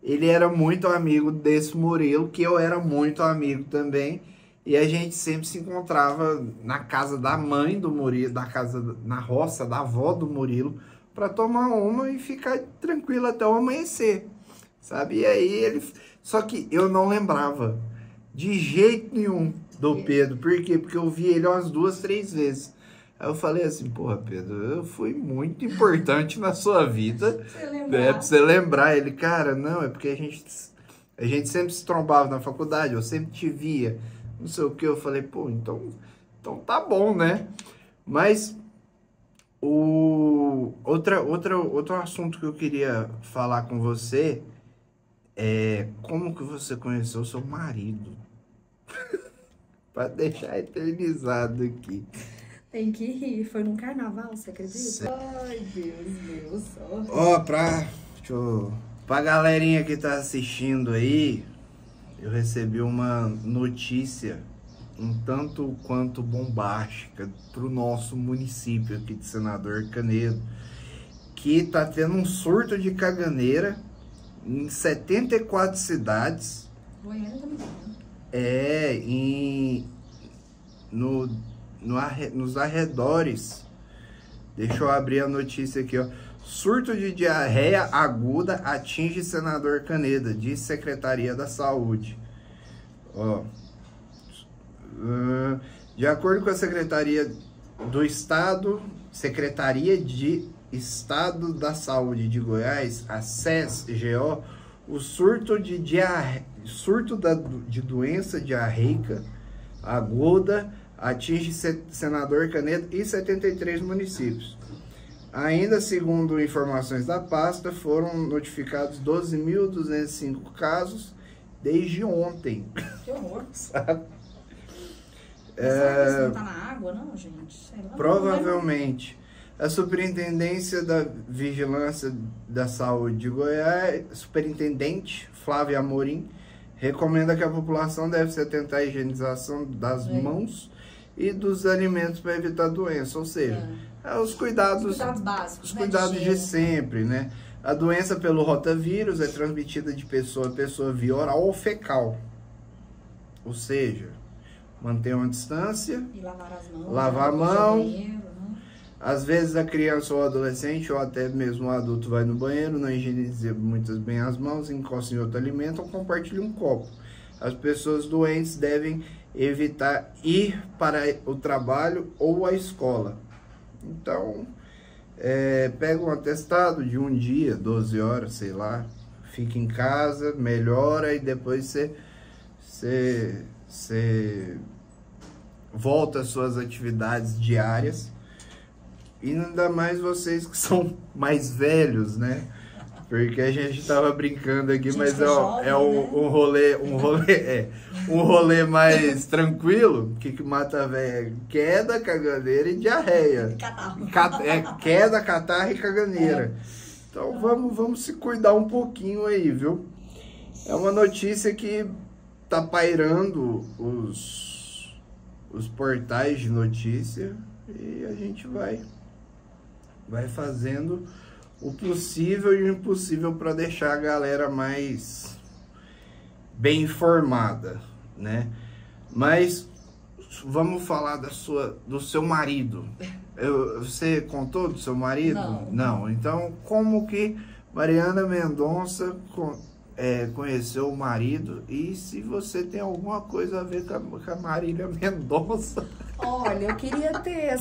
ele era muito amigo desse Murilo, que eu era muito amigo também. E a gente sempre se encontrava na casa da mãe do Murilo, na roça da avó do Murilo, para tomar uma e ficar tranquilo até o amanhecer. Sabe? E aí só que eu não lembrava de jeito nenhum do Pedro. Por quê? Porque eu vi ele umas 2, 3 vezes. Aí eu falei assim, porra, Pedro, eu fui muito importante na sua vida. Pra você lembrar. Ele, cara, não, é porque a gente sempre se trombava na faculdade, eu sempre te via, não sei o que. Eu falei, pô, então tá bom, né? Mas outro assunto que eu queria falar com você é como que você conheceu o seu marido? Pra deixar eternizado aqui. Tem que rir. Foi num carnaval, você acredita? Ai, Deus. Ó, pra galerinha que tá assistindo aí, eu recebi uma notícia um tanto quanto bombástica pro nosso município aqui de Senador Canedo, que tá tendo um surto de caganeira em 74 cidades. Goiânia também. Nos arredores. Deixa eu abrir a notícia aqui, ó. Surto de diarreia aguda atinge Senador Canedo, diz Secretaria da Saúde. Ó. De acordo com a Secretaria de Estado da Saúde de Goiás, a SES-GO, o surto de doença diarreica aguda atinge Senador Canedo e 73 municípios. Ainda segundo informações da pasta, foram notificados 12.205 casos desde ontem. Que horror. Sabe? Será que isso não tá na água, não, gente? Sei lá. Provavelmente. A Superintendência da Vigilância da Saúde de Goiás, Superintendente Flávia Amorim, recomenda que a população deve se atentar à higienização das mãos e dos alimentos para evitar doença, ou seja, os cuidados básicos, os cuidados de sempre, né? A doença pelo rotavírus é transmitida de pessoa a pessoa via oral ou fecal, ou seja, manter uma distância, e lavar as mãos, lavar a mão. Banheiro, né? Às vezes a criança ou adolescente ou até mesmo o adulto vai no banheiro, não higieniza muitas bem as mãos, encosta em outro alimento ou compartilha um copo. As pessoas doentes devem evitar ir para o trabalho ou a escola. Então, pega um atestado de um dia, 12 horas, sei lá, fica em casa, melhora e depois você volta às suas atividades diárias. E ainda mais vocês que são mais velhos, né? Porque a gente tava brincando aqui, Gente, mas é jovem, né? um rolê mais tranquilo. O que mata a véia? Queda, caganeira e diarreia. Catarro. Queda, catarro e caganeira. Então vamos se cuidar um pouquinho aí, viu? É uma notícia que tá pairando os portais de notícia e a gente vai fazendo o possível e o impossível para deixar a galera mais bem informada, né? Mas vamos falar do seu marido. Você contou do seu marido? Não. Então, como que Mariana Mendonça conheceu o marido e se você tem alguma coisa a ver com a Marília Mendonça? Olha, eu queria ter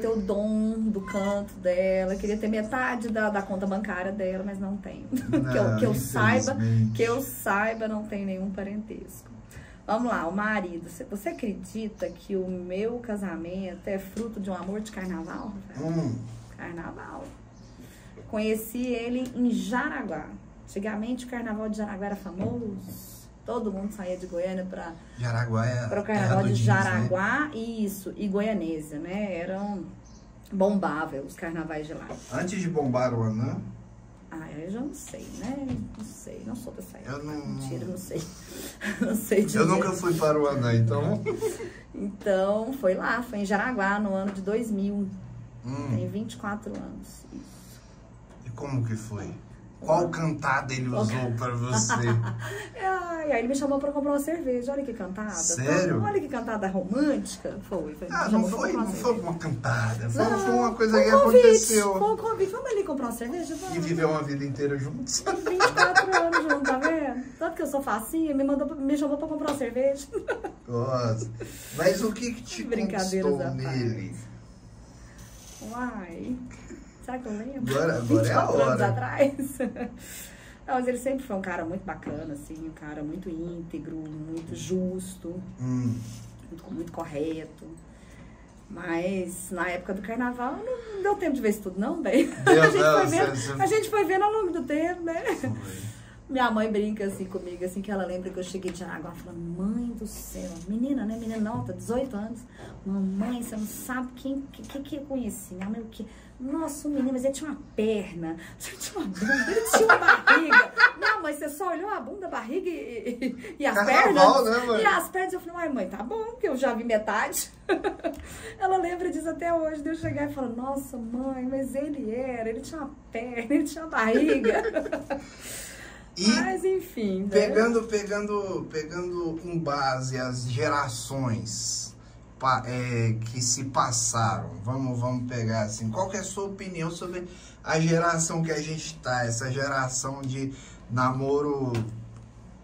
o dom do canto dela, eu queria ter metade da conta bancária dela, mas não tenho. Que eu saiba, não tem nenhum parentesco. Vamos lá, o marido. Você acredita que o meu casamento é fruto de um amor de carnaval? Carnaval. Conheci ele em Jaraguá. Antigamente o carnaval de Jaraguá era famoso. Todo mundo saía de Goiânia para o carnaval de Jaraguá, né? Isso, e Goianésia, né? Eram bombáveis os carnavais de lá. Antes de bombar o Anã? Eu já não sei, né? Não sei, não sou dessa época. Mentira, não sei. Não sei dizer. Eu nunca fui para o Anã, então... Então, foi lá, foi em Jaraguá, no ano de 2000. Tem 24 anos, isso. E como que foi? Qual cantada ele usou para você? Aí ele me chamou para comprar uma cerveja. Olha que cantada. Sério? Olha que cantada romântica. Foi. Não foi uma cantada. Foi uma coisa que aconteceu. Foi um convite. Vamos ali comprar uma cerveja? Vamos. E viver uma vida inteira juntos. 24 anos juntos, tá vendo? Tanto que eu sou facinha, me chamou para comprar uma cerveja. Nossa. Mas o que te conquistou nele? Uai... Sabe que eu lembro? Agora é a hora. Anos atrás. Não, mas ele sempre foi um cara muito bacana, assim, um cara muito íntegro, muito justo, muito correto. Mas na época do carnaval não deu tempo de ver isso tudo, não, bem. A gente foi vendo ao longo do tempo, né? Minha mãe brinca assim comigo, assim, que ela lembra que eu cheguei de Jaraguá falando, mãe do céu, menina, né? Menina nova, 18 anos. Mamãe, você não sabe que eu conheci. Minha mãe, o quê? Nossa, o menino, mas ele tinha uma perna, ele tinha uma bunda, ele tinha uma barriga. Minha mãe, você só olhou a bunda, a barriga e as Carnaval, pernas? Né, mãe? E as pernas, eu falei, mãe, tá bom, porque eu já vi metade. Ela lembra disso até hoje, de eu chegar e falar, nossa, mãe, mas ele tinha uma perna, ele tinha uma barriga. Mas enfim, né? Pegando em base as gerações que se passaram, vamos pegar assim, qual que é a sua opinião sobre a geração que a gente tá, essa geração de namoro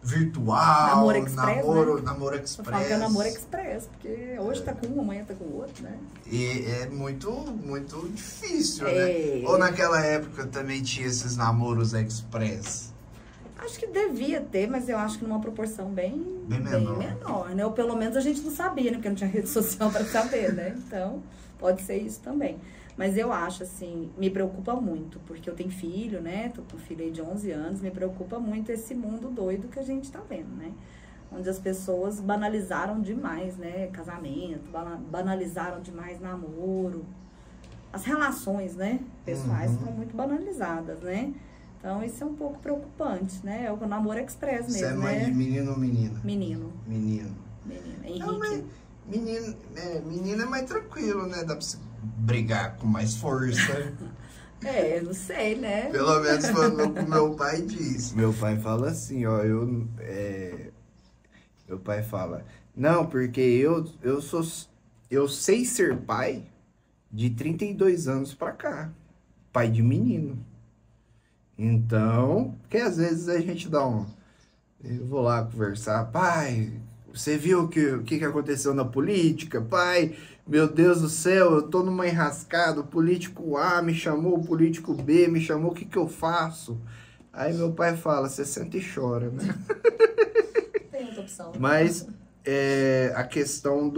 virtual, namoro express, né? Namoro express. Eu falo que é namoro express, porque hoje tá com um, amanhã tá com o outro, né? E é muito difícil, né? Ou naquela época também tinha esses namoros express? Acho que devia ter, mas eu acho que numa proporção bem menor, né? Ou pelo menos a gente não sabia, né? Porque não tinha rede social para saber, né? Então, pode ser isso também. Mas eu acho, assim, me preocupa muito, porque eu tenho filho, né? Tô com um filho aí de 11 anos, me preocupa muito esse mundo doido que a gente tá vendo, né? Onde as pessoas banalizaram demais, né? Casamento, banalizaram demais namoro. As relações, né? Pessoais estão muito banalizadas, né? Então, isso é um pouco preocupante, né? É o namoro express mesmo, Você é mãe de menino ou menina? Menino. Henrique. Não, mas menino é mais tranquilo, né? Dá pra você brigar com mais força. Não sei, né? Pelo menos foi o que meu pai disse. Meu pai fala assim, ó, meu pai fala, não, porque eu sei ser pai de 32 anos pra cá. Pai de menino. Então, porque às vezes a gente eu vou lá conversar, pai, você viu o que aconteceu na política? Pai, meu Deus do céu, eu tô numa enrascada, o político A me chamou, o político B me chamou, o que eu faço? Aí meu pai fala, você senta e chora, né? Tem outra opção. Mas a questão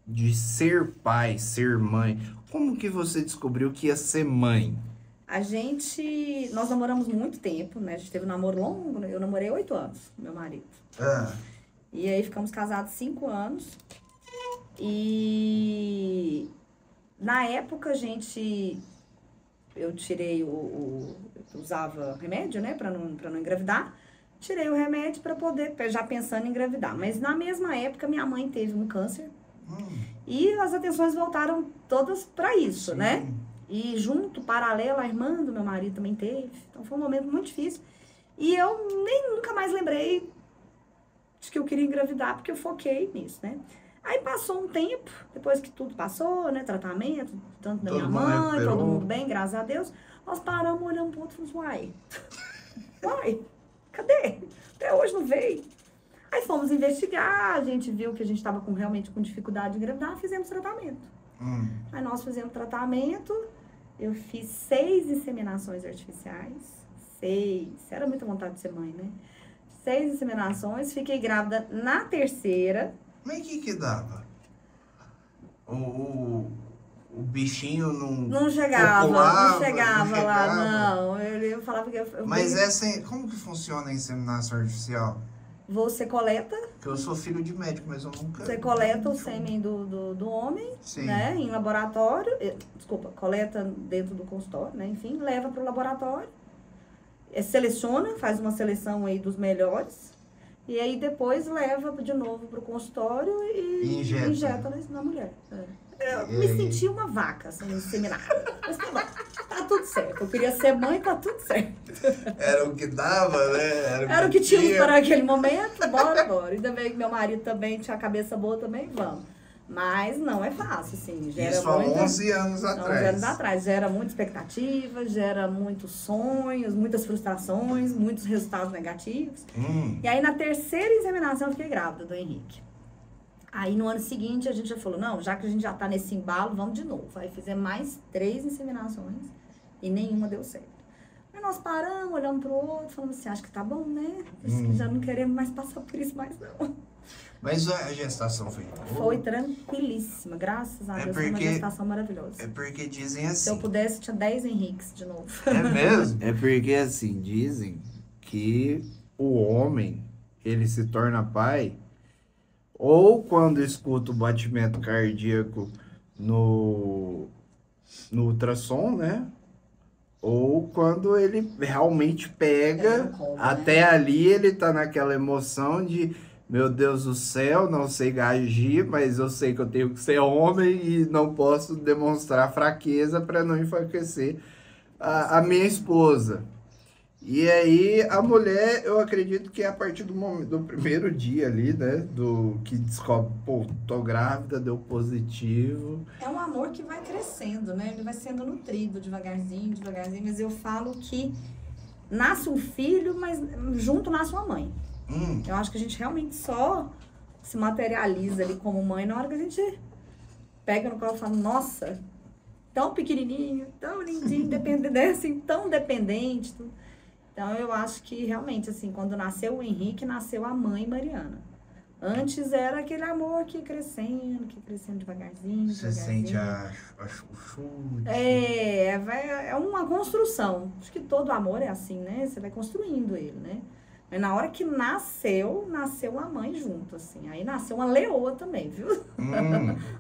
de ser pai, ser mãe, como que você descobriu que ia ser mãe? Nós namoramos muito tempo, né? A gente teve um namoro longo, né? Eu namorei 8 anos com meu marido. E aí ficamos casados 5 anos. E na época eu tirei eu usava remédio, né? Pra não engravidar. Tirei o remédio pra poder, já pensando em engravidar. Mas na mesma época minha mãe teve um câncer. E as atenções voltaram todas pra isso, Sim. né? E junto, paralelo, a irmã do meu marido também teve. Então foi um momento muito difícil. E eu nunca mais lembrei de que eu queria engravidar, porque eu foquei nisso, né? Aí passou um tempo, depois que tudo passou, né? Tratamento, tanto da minha mãe, todo mundo bem, graças a Deus. Nós paramos, olhando pro outro e falamos, uai, cadê? Até hoje não veio. Aí fomos investigar, a gente viu que a gente estava realmente com dificuldade de engravidar, fizemos tratamento. Aí nós fizemos tratamento, eu fiz 6 inseminações artificiais, 6, era muita vontade de ser mãe, né? 6 inseminações, fiquei grávida na 3ª. Mas o que dava? O bichinho não chegava lá, não. Eu falava que como que funciona a inseminação artificial? Você coleta... Porque eu sou filho de médico, mas eu nunca... Você coleta o sêmen do homem, Sim. né, em laboratório, coleta dentro do consultório, né, enfim, leva para o laboratório, seleciona, faz uma seleção aí dos melhores, e aí depois leva de novo para o consultório e injeta na mulher. Eu me senti uma vaca sendo inseminada. Mas tá bom, tá tudo certo. Eu queria ser mãe, tá tudo certo. Era o que dava, né? Era o que tínhamos para aquele momento, bora. Ainda bem que meu marido também tinha a cabeça boa também, vamos. Mas não é fácil, assim. Isso há 11 anos atrás. 11 anos atrás. Gera muita expectativa, gera muitos sonhos, muitas frustrações, muitos resultados negativos. E aí, na 3ª inseminação, eu fiquei grávida do Henrique. Aí, no ano seguinte, a gente já falou, não, já que a gente já tá nesse embalo, vamos de novo. Aí, fizemos mais 3 inseminações e nenhuma deu certo. Aí, nós paramos, olhamos pro outro, falamos assim, acho que tá bom, né? Acho que já não queremos mais passar por isso mais, não. Mas a gestação foi boa? Foi tranquilíssima, graças a Deus, foi uma gestação maravilhosa. É porque dizem assim... Se eu pudesse, tinha 10 Henriques de novo. É mesmo? É porque, assim, dizem que o homem, ele se torna pai... Ou quando escuta o batimento cardíaco no ultrassom, né? Ou quando ele realmente pega, até ali ele tá naquela emoção de, meu Deus do céu, não sei agir, mas eu sei que eu tenho que ser homem e não posso demonstrar fraqueza para não enfraquecer a minha esposa. E aí, a mulher, eu acredito que é a partir do primeiro dia ali, né, do que descobre, pô, tô grávida, deu positivo. É um amor que vai crescendo, né, ele vai sendo nutrido devagarzinho, mas eu falo que nasce um filho, mas junto nasce uma mãe. Eu acho que a gente realmente só se materializa ali como mãe na hora que a gente pega no colo e fala, nossa, tão pequenininho, tão lindinho, assim, tão dependente, tudo. Então, eu acho que, realmente, assim, quando nasceu o Henrique, nasceu a mãe Mariana. Antes era aquele amor que ia crescendo devagarzinho. Você sente o chute. É uma construção. Acho que todo amor é assim, né? Você vai construindo ele, né? Mas na hora que nasceu a mãe junto, assim. Aí nasceu uma leoa também, viu?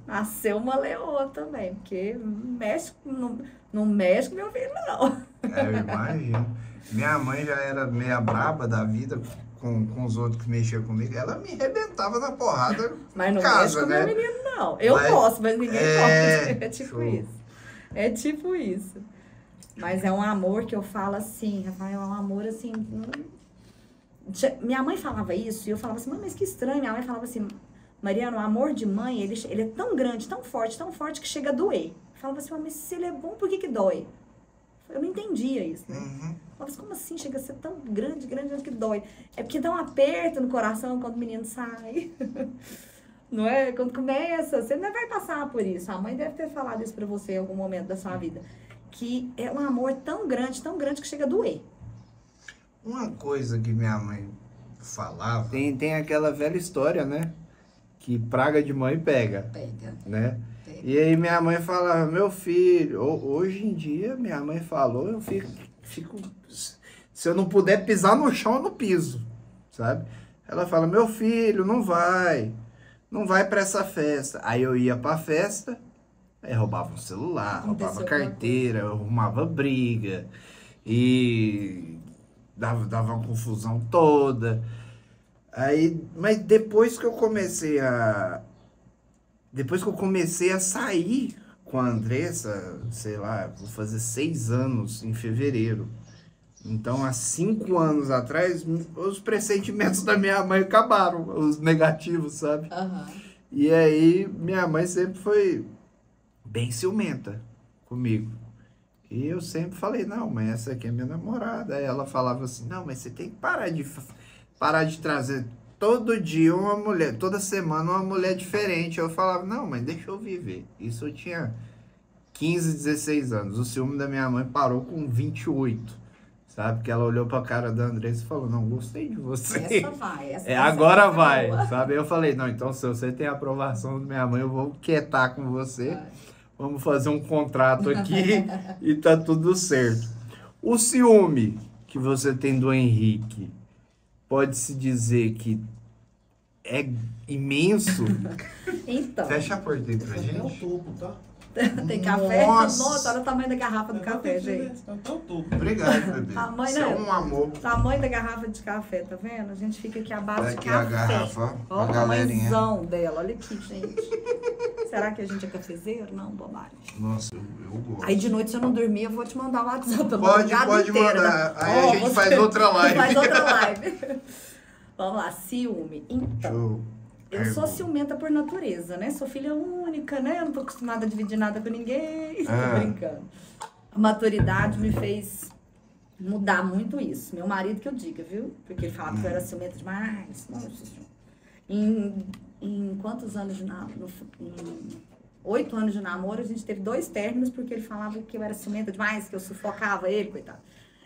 Nasceu uma leoa também, porque não mexe com meu filho, não. Eu imagino. Minha mãe já era meia braba da vida com os outros que mexiam comigo. Ela me arrebentava na porrada. Mas não casa, mexe com né? meu menino, não. Eu posso, mas ninguém pode. É tipo isso. É tipo isso. Mas é um amor que eu falo assim, Rafael, é um amor assim. Minha mãe falava isso e eu falava assim, mas que estranho. Minha mãe falava assim, Mariana, o amor de mãe, ele é tão grande, tão forte que chega a doer. Eu falava assim, mas se ele é bom, por que dói? Eu não entendia isso, né? Eu falava assim, como assim chega a ser tão grande que dói? É porque dá um aperto no coração quando o menino sai. Não é? Quando começa, você não vai passar por isso. A mãe deve ter falado isso pra você em algum momento da sua vida. Que é um amor tão grande que chega a doer. Uma coisa que minha mãe falava... Tem aquela velha história, né? que praga de mãe pega, Pega. né? Pega. E aí minha mãe falava, meu filho, hoje em dia minha mãe falou, eu fico, se eu não puder pisar no chão, eu não piso, sabe? Ela fala, meu filho, não vai pra essa festa. Aí eu ia pra festa, aí roubava um celular, roubava carteira, eu arrumava briga e dava uma confusão toda. Aí, mas depois que eu comecei a sair com a Andressa, sei lá, vou fazer 6 anos em fevereiro. Então, há 5 anos atrás, os pressentimentos da minha mãe acabaram, os negativos, sabe? Uhum. E aí, minha mãe sempre foi bem ciumenta comigo. E eu sempre falei, não, mas essa aqui é minha namorada. Aí ela falava assim, não, mas você tem que parar de trazer todo dia uma mulher, toda semana uma mulher diferente. Eu falava, não, mas deixa eu viver. Isso eu tinha 15, 16 anos. O ciúme da minha mãe parou com 28. Sabe? Que ela olhou pra cara da Andressa e falou, não, gostei de você. Essa vai. Agora vai, sabe? Eu falei, não, então se você tem a aprovação da minha mãe, eu vou quietar com você. Vai. Vamos fazer um contrato aqui e tá tudo certo. O ciúme que você tem do Henrique, pode-se dizer que é imenso? Então. Fecha a porta aí pra gente. É o tubo, tá? Tem café? Nossa, olha o tamanho da garrafa do café, gente. Obrigado, bebê. Tamanho, Você é um amor. Tamanho da garrafa de café, tá vendo? A gente fica aqui abaixo de aqui café. A garrafa, olha a galerinha. O tamanhozão dela, olha aqui, gente. Será que a gente é cafezeiro? Não, bobagem. Nossa, eu gosto. Aí de noite, se eu não dormir, eu vou te mandar o WhatsApp. Pode inteira, mandar. né? Aí a gente faz outra live. Faz outra live. Vamos lá, ciúme. Então, Show. Eu sou ciumenta por natureza, né? Sou filha única, né? Eu não tô acostumada a dividir nada com ninguém. Tô brincando. A maturidade me fez mudar muito isso. Meu marido que eu diga, viu? Porque ele falava que eu era ciumenta demais. Nossa, em quantos anos de namoro? Em 8 anos de namoro, a gente teve 2 términos porque ele falava que eu era ciumenta demais, que eu sufocava ele, coitado.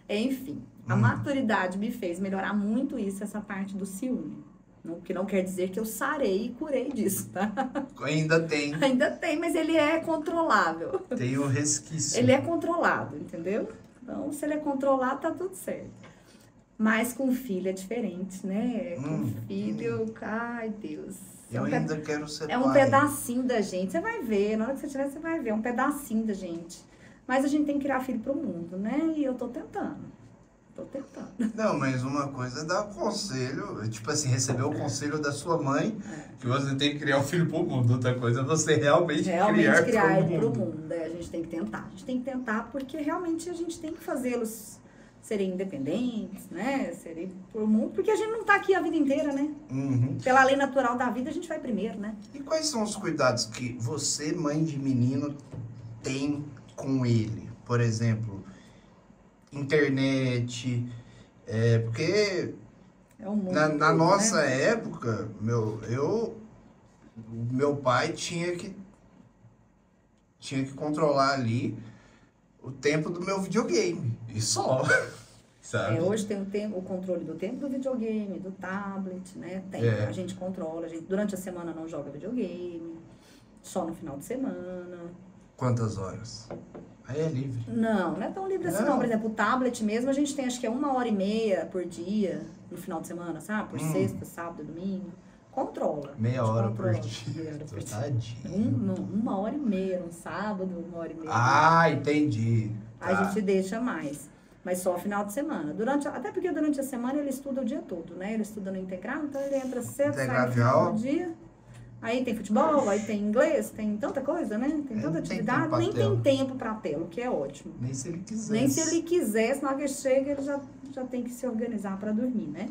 Enfim, a maturidade me fez melhorar muito isso, essa parte do ciúme. O que não quer dizer que eu sarei e curei disso, tá? Ainda tem. Ainda tem, mas ele é controlável. Tem o resquício. Ele é controlado, entendeu? Então, se ele é controlado, tá tudo certo. Mas com filho é diferente, né? Com filho, ai Deus. Eu ainda quero ser pai. É um pedacinho da gente. Você vai ver, na hora que você tiver, você vai ver. É um pedacinho da gente. Mas a gente tem que criar filho pro mundo, né? E eu tô tentando. Não, mas uma coisa é dar conselho, tipo assim, receber o conselho da sua mãe, que você tem que criar o filho pro mundo. Outra coisa é você realmente criar ele pro mundo. A gente tem que tentar. A gente tem que tentar porque realmente a gente tem que fazê-los serem independentes, né? Serem pro mundo, porque a gente não tá aqui a vida inteira, né? Pela lei natural da vida, a gente vai primeiro, né? E quais são os cuidados que você, mãe de menino, tem com ele? Por exemplo, internet, porque na nossa época, meu pai tinha que controlar ali o tempo do meu videogame, e só, sabe? Hoje tem o controle do tempo do videogame, do tablet, né? A gente controla, durante a semana não joga videogame, só no final de semana. Quantas horas? Aí é livre. Não é tão livre assim não. Por exemplo, o tablet mesmo, a gente tem acho que é 1h30 por dia, no final de semana, sabe? Por sexta, sábado, domingo. Controla. Meia hora por dia. Tadinho. 1h30 no sábado, 1h30. Ah, entendi. A gente deixa mais. Mas só final de semana. Até porque durante a semana ele estuda o dia todo, né? Ele estuda no integral, então ele entra cedo, sai no final do dia. Aí tem futebol, aí tem inglês, tem tanta coisa, né? Tem tanta atividade, nem tem tempo pra tela, o que é ótimo. Nem se ele quiser. Nem se ele quiser, senão que ele chega, ele já tem que se organizar pra dormir, né?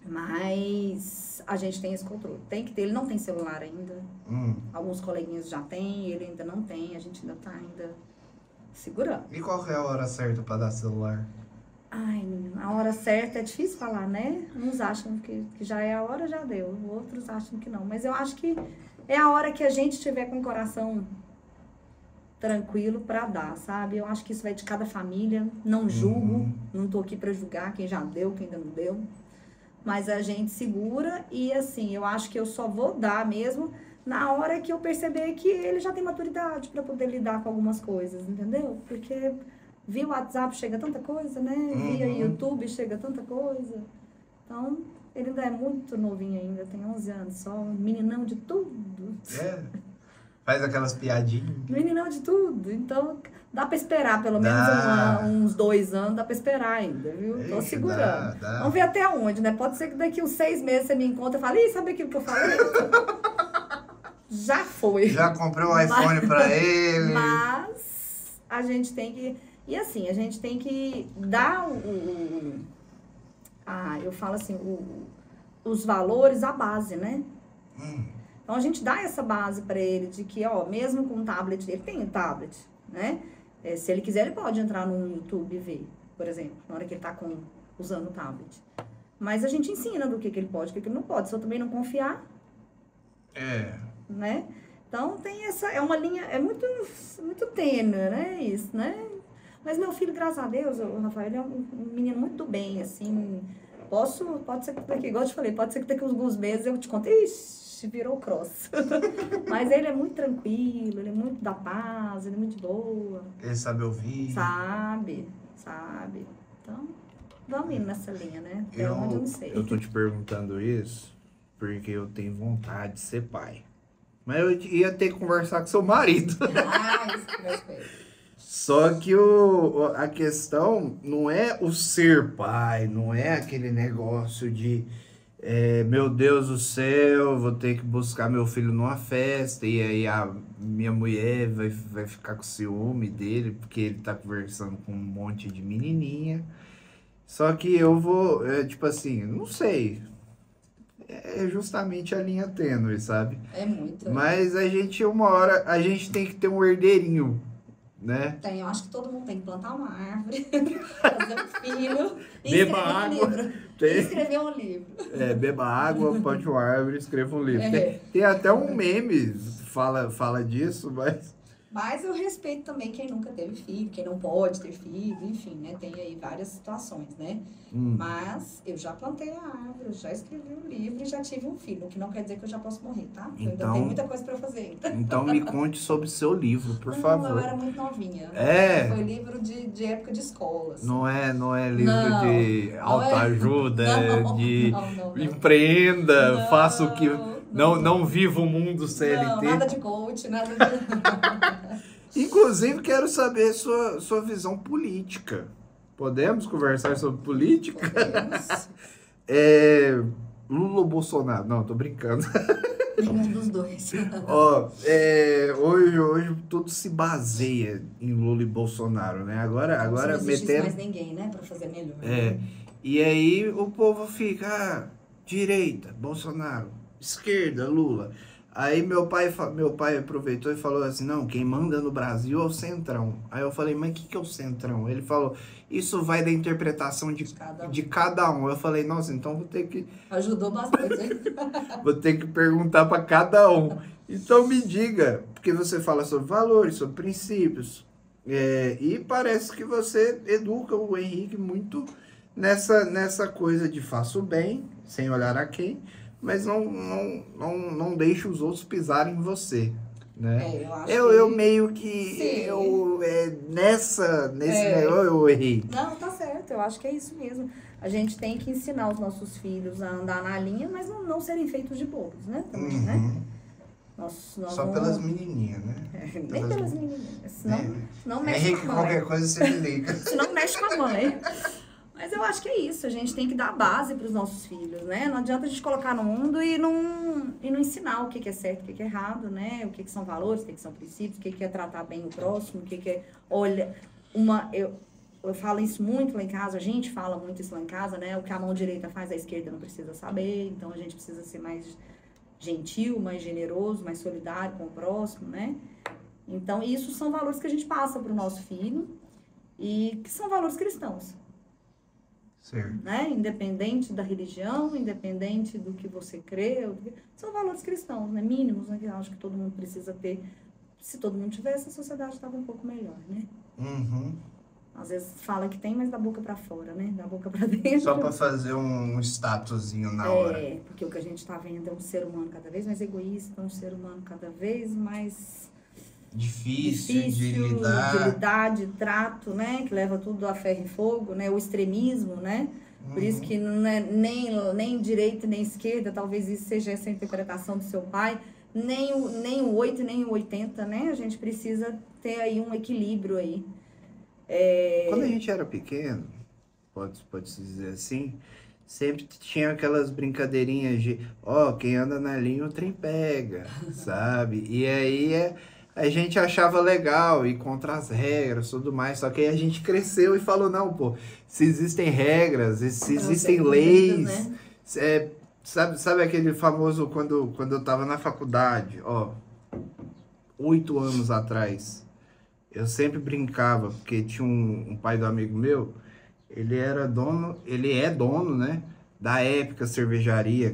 Mas a gente tem esse controle. Tem que ter, ele não tem celular ainda. Alguns coleguinhas já têm, ele ainda não tem, a gente ainda tá segurando. E qual é a hora certa pra dar celular? Ai, menina, a hora certa é difícil falar, né? Uns acham que já é a hora, já deu. Outros acham que não. Mas eu acho que é a hora que a gente tiver com o coração tranquilo pra dar, sabe? Eu acho que isso vai de cada família. Não julgo. Não tô aqui pra julgar quem já deu, quem ainda não deu. mas a gente segura e assim, eu acho que eu só vou dar mesmo na hora que eu perceber que ele já tem maturidade para poder lidar com algumas coisas, entendeu? Porque via WhatsApp chega tanta coisa, né? Via YouTube chega tanta coisa. Então, ele ainda é muito novinho ainda, tem 11 anos só, meninão de tudo. Faz aquelas piadinhas. Meninão de tudo, então dá pra esperar pelo menos uns 2 anos, dá pra esperar ainda, viu? Tô Ixi, segurando. dá. Vamos ver até onde, né? Pode ser que daqui uns 6 meses você me encontra e fale, ih, sabe aquilo que eu falei? Já foi. Já comprei um iPhone pra ele. Mas a gente tem que... E assim, a gente tem que dar eu falo assim, os valores, a base, né? Então a gente dá essa base para ele de que, ó, mesmo com o tablet, ele tem um tablet, né? Se ele quiser, ele pode entrar no YouTube e ver, por exemplo, na hora que ele tá usando o tablet. Mas a gente ensina do que ele pode, o que ele não pode. Se eu também não confiar, né? Então tem é uma linha, é muito tênue, né? Isso, né? Mas meu filho, graças a Deus, o Rafael, ele é um menino muito do bem, assim. Pode ser que daqui, igual eu te falei, pode ser que daqui alguns meses eu te conte, ixi, virou cross. Mas ele é muito tranquilo, ele é muito da paz, ele é muito de boa. Ele sabe ouvir. Sabe. Então, vamos indo nessa linha, né? Até onde eu não sei. Eu tô te perguntando isso porque eu tenho vontade de ser pai. Mas eu ia ter que conversar com seu marido. Isso que eu espero. Só que a questão não é o ser pai, não é aquele negócio de, meu Deus do céu, vou ter que buscar meu filho numa festa e aí a minha mulher vai ficar com ciúme dele porque ele tá conversando com um monte de menininha. Só que eu vou, tipo assim, não sei, é justamente a linha tênue, sabe? É muito. Mas uma hora, a gente tem que ter um herdeirinho. Né? Eu acho que todo mundo tem que plantar uma árvore, fazer um filho e beba escrever água. um livro. E escrever um livro. Beba água, plante uma árvore, escreva um livro. Tem até um meme fala disso, mas... Mas eu respeito também quem nunca teve filho, quem não pode ter filho, enfim, né? Tem aí várias situações, né? Mas eu já plantei a árvore, eu já escrevi um livro e já tive um filho, o que não quer dizer que eu já posso morrer, tá? Eu ainda tenho muita coisa pra fazer ainda. Então me conte sobre seu livro, por favor. Eu era muito novinha. Foi livro de época de escola. Assim. Não é livro de autoajuda, não. Empreenda, faça o que... Não viva o mundo CLT. Não, nada de coach, nada de... Inclusive, quero saber sua visão política. Podemos conversar sobre política? Podemos. Lula ou Bolsonaro? Não, tô brincando. Nenhum dos dois. Hoje tudo se baseia em Lula e Bolsonaro, né? Agora não existe mais ninguém, né? Pra fazer melhor. E aí o povo fica, direita, Bolsonaro, esquerda, Lula. Aí meu pai aproveitou e falou assim, não, quem manda no Brasil é o Centrão. Aí eu falei, mas o que é o Centrão? Ele falou, isso vai da interpretação de cada um. Eu falei, nossa, então vou ter que... Ajudou bastante, hein? Vou ter que perguntar para cada um. Então me diga, porque você fala sobre valores, sobre princípios, e parece que você educa o Henrique muito nessa coisa de faça o bem, sem olhar a quem, mas não deixe os outros pisarem em você, né? Eu meio que nesse negócio eu errei. Não, tá certo, eu acho que é isso mesmo. A gente tem que ensinar os nossos filhos a andar na linha, mas não serem feitos de bobos, né? Também, né? Só pelas menininhas, né? Nem pelas menininhas. Não mexe Henrique, com a mãe. qualquer coisa você me liga. Senão mexe com a mãe. Mas eu acho que é isso, a gente tem que dar base para os nossos filhos, né? Não adianta a gente colocar no mundo e não ensinar o que é certo, o que é errado, né? O que são valores, o que são princípios, o que é tratar bem o próximo, o que é... Olha, eu falo isso muito lá em casa, a gente fala muito isso lá em casa, né? O que a mão direita faz, a esquerda não precisa saber, então a gente precisa ser mais gentil, mais generoso, mais solidário com o próximo, né? Então, isso são valores que a gente passa para o nosso filho e que são valores cristãos. Certo. Né? Independente da religião, independente do que você crê, são valores cristãos, né? Mínimos, né? Que eu acho que todo mundo precisa ter. Se todo mundo tivesse, a sociedade estava um pouco melhor, né? Às vezes fala que tem, mas da boca pra fora, né? Da boca pra dentro. Só pra fazer um statusinho na hora. Porque o que a gente tá vendo é um ser humano cada vez mais egoísta, um ser humano cada vez mais Difícil de lidar. de trato, né? Que leva tudo a ferro e fogo, né? O extremismo, né? Por isso que não é nem direita nem esquerda, talvez isso seja essa interpretação do seu pai, nem o 8 nem o 80, né? A gente precisa ter aí um equilíbrio aí. Quando a gente era pequeno, pode-se dizer assim, sempre tinha aquelas brincadeirinhas de, quem anda na linha o trem pega, sabe? E aí a gente achava legal ir contra as regras e tudo mais, só que aí a gente cresceu e falou, não, pô, se existem regras, se existem leis, né? Sabe aquele famoso, quando eu tava na faculdade, 8 anos atrás, eu sempre brincava, porque tinha um pai do amigo meu, ele é dono, né, da Épica Cervejaria,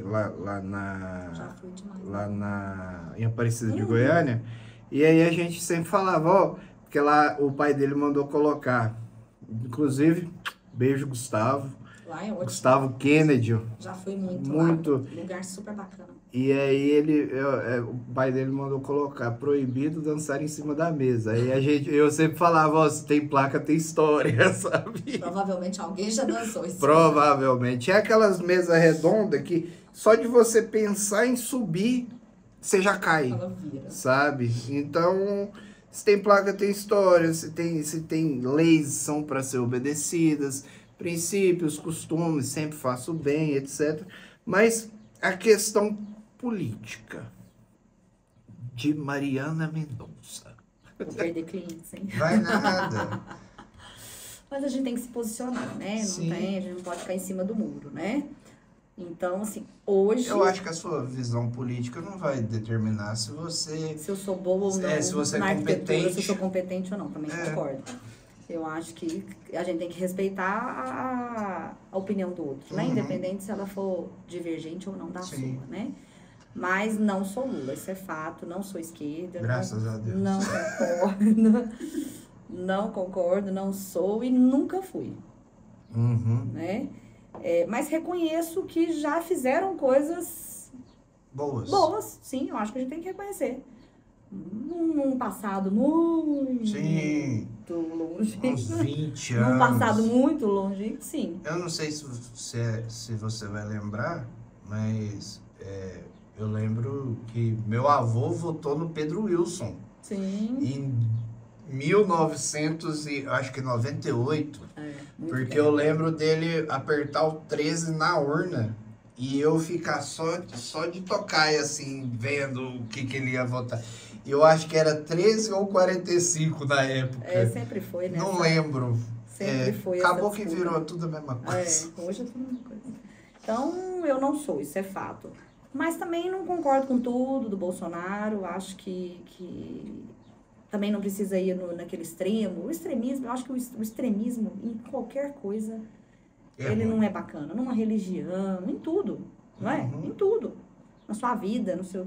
em Aparecida de Goiânia. E aí a gente sempre falava, porque lá o pai dele mandou colocar. Inclusive, beijo, Gustavo. Lá é ótimo. Gustavo Kennedy. Já fui muito lá. Lugar super bacana. E aí o pai dele mandou colocar, proibido dançar em cima da mesa. Aí eu sempre falava, se tem placa, tem história, sabe? Provavelmente alguém já dançou isso. Provavelmente. É aquelas mesas redondas que só de você pensar em subir, você já cai, sabe? Então, se tem placa, tem história, se tem leis são para ser obedecidas, princípios, costumes, sempre faço bem, etc. Mas a questão política de Mariana Mendonça. Vou perder clientes, hein? Vai nada. Mas a gente tem que se posicionar, né? A gente não pode ficar em cima do muro, né? Então, assim, hoje... Eu acho que a sua visão política não vai determinar se você... Se eu sou boa ou não, se você na é competente. Se eu sou competente ou não, também concordo. Eu acho que a gente tem que respeitar a opinião do outro, né? Independente se ela for divergente ou não da sua, né? Mas não sou Lula, isso é fato, não sou esquerda. Graças a Deus. Não concordo, não concordo, não sou e nunca fui, né? Mas reconheço que já fizeram coisas boas, sim, eu acho que a gente tem que reconhecer. Num passado muito longe. Uns 20 anos. Num passado muito longe, sim. Eu não sei se você vai lembrar, mas eu lembro que meu avô votou no Pedro Wilson. Sim. Em 1998, porque eu lembro dele apertar o 13 na urna e eu ficar só de tocaia, assim, vendo o que ele ia votar. Eu acho que era 13 ou 45 na época. Sempre foi, né? Não lembro. Sempre foi. Acabou que virou tudo a mesma coisa. Hoje é tudo a mesma coisa. Então, eu não sou, isso é fato. Mas também não concordo com tudo do Bolsonaro, acho que também não precisa ir naquele extremo. O extremismo, eu acho que o extremismo em qualquer coisa, ele não é bacana. Numa religião, em tudo, não é? Em tudo. Na sua vida, no seu...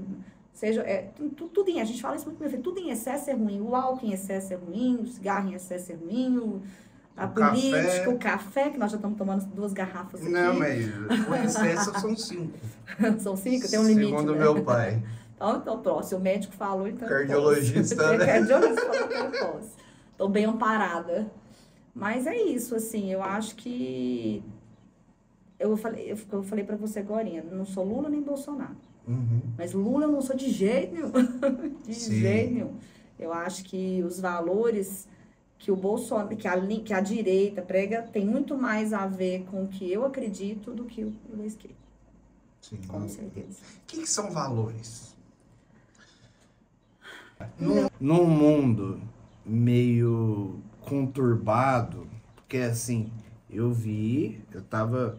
tudo a gente fala isso muito, meu filho, tudo em excesso é ruim. O álcool em excesso é ruim, o cigarro em excesso é ruim, a política, o café, que nós já estamos tomando 2 garrafas aqui. Não, mas o excesso são 5. São 5? Tem um limite, segundo né? meu pai. Então, pronto, se o médico falou, então cardiologista, né? Cardiologista falou que eu posso. Estou bem amparada. Mas é isso, assim, eu acho que... Eu falei para você agora, não sou Lula nem Bolsonaro. Mas Lula eu não sou de jeito nenhum. Jeito nenhum. Eu acho que os valores que o Bolsonaro, que a direita prega, tem muito mais a ver com o que eu acredito do que o da esquerda. Sim. Com certeza. O que são valores? Num mundo meio conturbado, porque assim, eu tava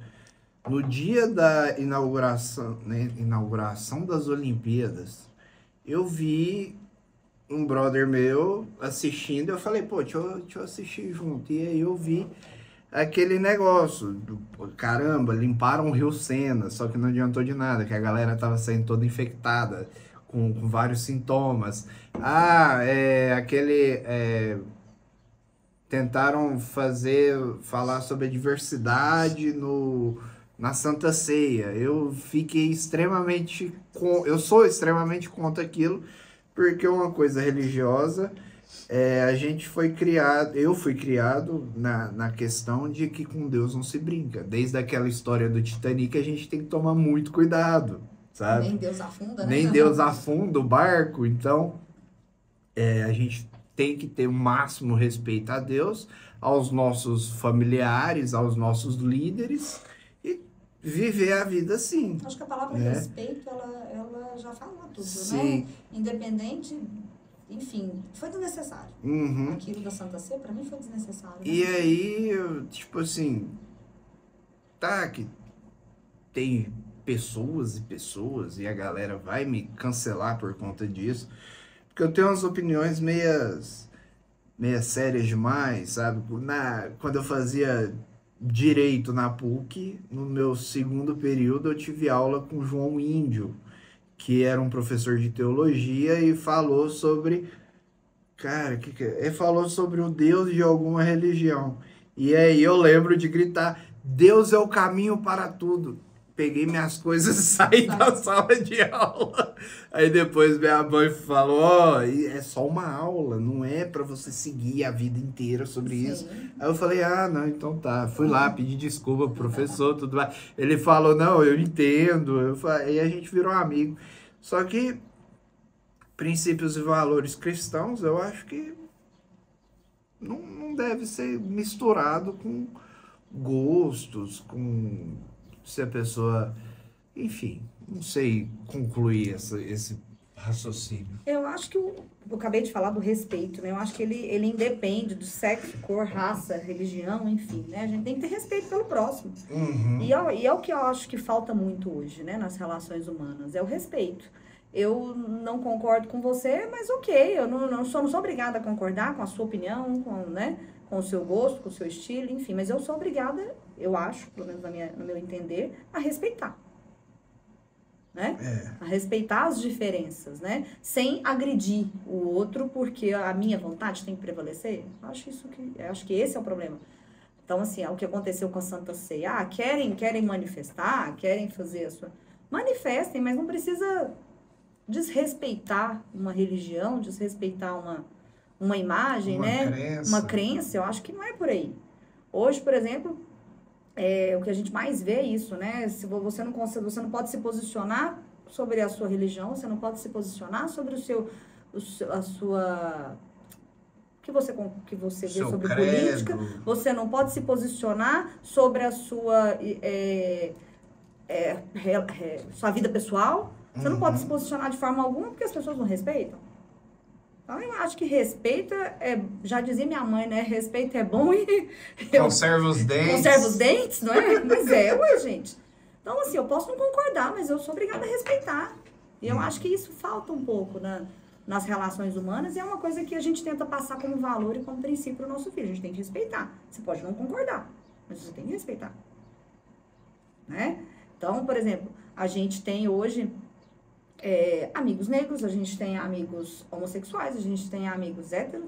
no dia da inauguração das Olimpíadas, eu vi um brother meu assistindo, eu falei, pô, deixa eu assistir junto. E aí eu vi aquele negócio, caramba, limparam o Rio Sena, só que não adiantou de nada, que a galera tava saindo toda infectada, com vários sintomas. tentaram falar sobre a diversidade na Santa Ceia. Eu sou extremamente contra aquilo, porque é uma coisa religiosa. Eu fui criado na questão de que com Deus não se brinca. Desde aquela história do Titanic, a gente tem que tomar muito cuidado, sabe? Nem Deus afunda, né? Nem Deus afunda o barco. Então, a gente tem que ter o máximo respeito a Deus, aos nossos familiares, aos nossos líderes e viver a vida assim. Acho que a palavra respeito, ela já fala tudo, Sim. né? Independente, enfim, foi desnecessário. Uhum. Aquilo da Santa Ceia, pra mim, foi desnecessário. Né? E aí, tipo assim, tá que tem pessoas e pessoas e a galera vai me cancelar por conta disso, porque eu tenho umas opiniões meias sérias demais, sabe? Quando eu fazia direito na PUC, no meu segundo período eu tive aula com João Índio, que era um professor de teologia e falou sobre... Cara, ele falou sobre o Deus de alguma religião. E aí eu lembro de gritar, Deus é o caminho para tudo. Peguei minhas coisas e saí da sala de aula. Aí depois minha mãe falou, é só uma aula, não é para você seguir a vida inteira sobre isso. Aí eu falei, não, então tá. Fui lá, pedi desculpa pro professor, tudo mais. Ele falou, não, eu entendo. Aí a gente virou amigo. Só que princípios e valores cristãos, eu acho que não deve ser misturado com gostos, com... se a pessoa, enfim, não sei concluir esse raciocínio. Eu acho que eu acabei de falar do respeito, né? Eu acho que ele independe do sexo, cor, raça, religião, enfim, né? A gente tem que ter respeito pelo próximo. Uhum. E é o que eu acho que falta muito hoje, né? Nas relações humanas, é o respeito. Eu não concordo com você, mas ok, eu não sou obrigada a concordar com a sua opinião, com o seu gosto, com o seu estilo, enfim, mas eu sou obrigada, eu acho, pelo menos no meu entender, a respeitar. Né? A respeitar as diferenças, né? Sem agredir o outro, porque a minha vontade tem que prevalecer. Acho que esse é o problema. Então, assim, é o que aconteceu com a Santa Ceia. Querem manifestar, querem fazer a sua... Manifestem, mas não precisa desrespeitar uma religião, desrespeitar uma imagem, uma né? Crença. Uma crença, eu acho que não é por aí. Hoje, por exemplo, o que a gente mais vê é isso, né? Se você não pode se posicionar sobre a sua religião, você não pode se posicionar sobre o que você vê sobre credo. política, você não pode se posicionar sobre a sua vida pessoal, você não pode se posicionar de forma alguma porque as pessoas não respeitam. Então, eu acho que respeito já dizia minha mãe, né? Respeito é bom e... Conserva os dentes. Conserva os dentes, não é? Mas ué, gente. Então, assim, eu posso não concordar, mas eu sou obrigada a respeitar. E eu acho que isso falta um pouco nas relações humanas e é uma coisa que a gente tenta passar como valor e como princípio para o nosso filho. A gente tem que respeitar. Você pode não concordar, mas você tem que respeitar. Né? Então, por exemplo, a gente tem hoje... amigos negros, a gente tem amigos homossexuais, a gente tem amigos héteros.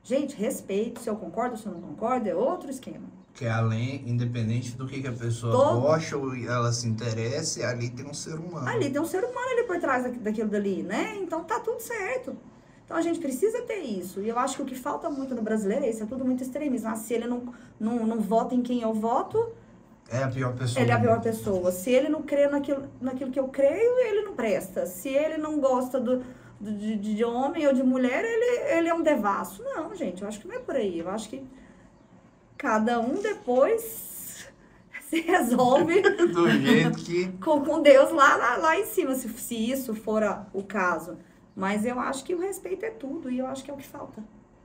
Gente, respeito, se eu concordo, se eu não concordo, é outro esquema. Que além, independente do que a pessoa gosta ou ela se interesse, ali tem um ser humano. Ali tem um ser humano ali por trás daquilo dali, né? Então tá tudo certo. Então a gente precisa ter isso. E eu acho que o que falta muito no brasileiro é isso, é tudo muito extremismo. Se ele não vota em quem eu voto... É a pior pessoa. Ele é a pior pessoa. Se ele não crê naquilo que eu creio, ele não presta. Se ele não gosta de homem ou de mulher, ele é um devasso. Não, gente, eu acho que não é por aí. Eu acho que cada um depois se resolve do jeito que... com Deus lá em cima, se isso for o caso. Mas eu acho que o respeito é tudo e eu acho que é o que falta.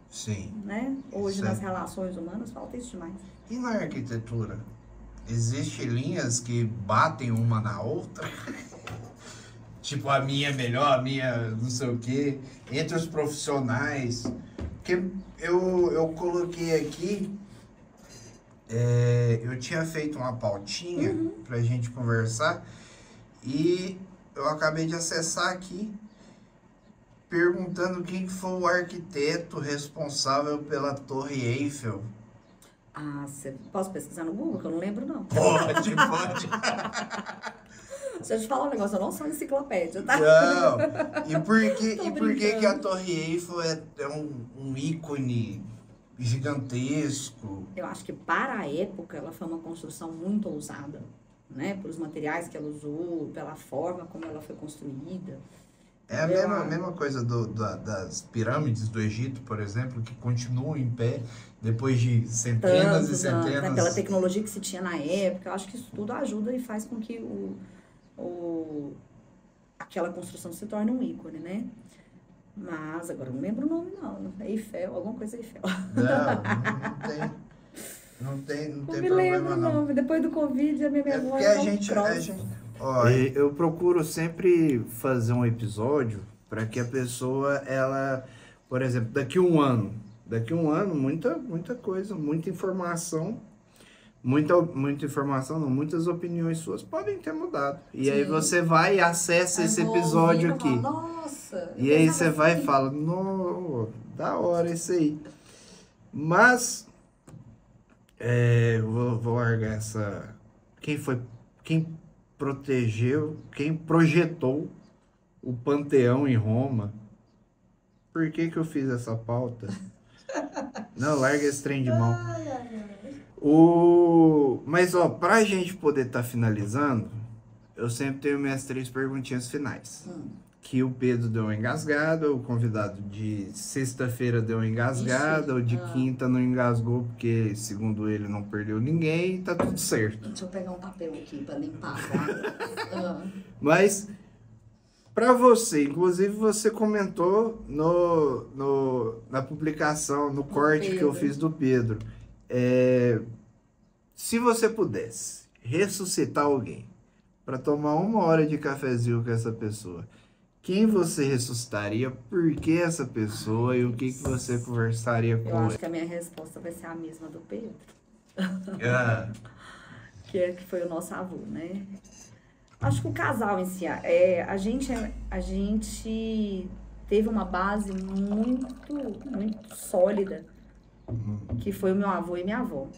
Sim. Né? Hoje, nas relações humanas, falta isso demais. E na arquitetura? Existem linhas que batem uma na outra? Tipo, a minha é melhor, a minha não sei o quê. Entre os profissionais. Porque eu coloquei aqui... eu tinha feito uma pautinha pra gente conversar. E eu acabei de acessar aqui. perguntando quem foi o arquiteto responsável pela Torre Eiffel. Ah, posso pesquisar no Google, que eu não lembro, não. Pode. Deixa eu te falar um negócio, eu não sou enciclopédia, tá? Não. E por que brincando. que a Torre Eiffel é um ícone gigantesco? Eu acho que para a época ela foi uma construção muito ousada, né? Pelos materiais que ela usou, pela forma como ela foi construída. É a mesma coisa das pirâmides do Egito, por exemplo, que continuam em pé depois de centenas e Tantos anos, né? centenas. Pela tecnologia que se tinha na época, eu acho que isso tudo ajuda e faz com que aquela construção se torne um ícone, né? Mas agora eu não lembro o nome, não. Eiffel, alguma coisa Eiffel. Não tem Não me problema, lembro, não. não. Depois do Covid, a minha É porque memória a gente... Ó, eu procuro sempre fazer um episódio para que a pessoa, ela, por exemplo, daqui um ano, muita coisa, muita informação, não, muitas opiniões suas podem ter mudado. E Sim. aí você vai e acessa esse episódio aqui. Nossa! E aí você vai e fala, não, da hora isso aí. Mas, vou largar essa... Quem projetou o Panteão em Roma? Por que eu fiz essa pauta? Não, larga esse trem de mão. Mas, ó, pra gente poder estar finalizando, eu sempre tenho minhas 3 perguntinhas finais. Que o Pedro deu uma engasgada, o convidado de sexta-feira deu uma engasgada, o de quinta não engasgou, porque, segundo ele, não perdeu ninguém, tá tudo certo. Deixa eu pegar um papel aqui pra limpar, tá? Mas, pra você, inclusive você comentou na publicação, no corte que eu fiz do Pedro, se você pudesse ressuscitar alguém para tomar 1 hora de cafezinho com essa pessoa, quem você ressuscitaria, por que essa pessoa e o que você conversaria com Eu acho ele? que a minha resposta vai ser a mesma do Pedro. Ah, Que foi o nosso avô, né? Acho que o casal em si, a gente teve uma base muito sólida, que foi o meu avô e minha avó.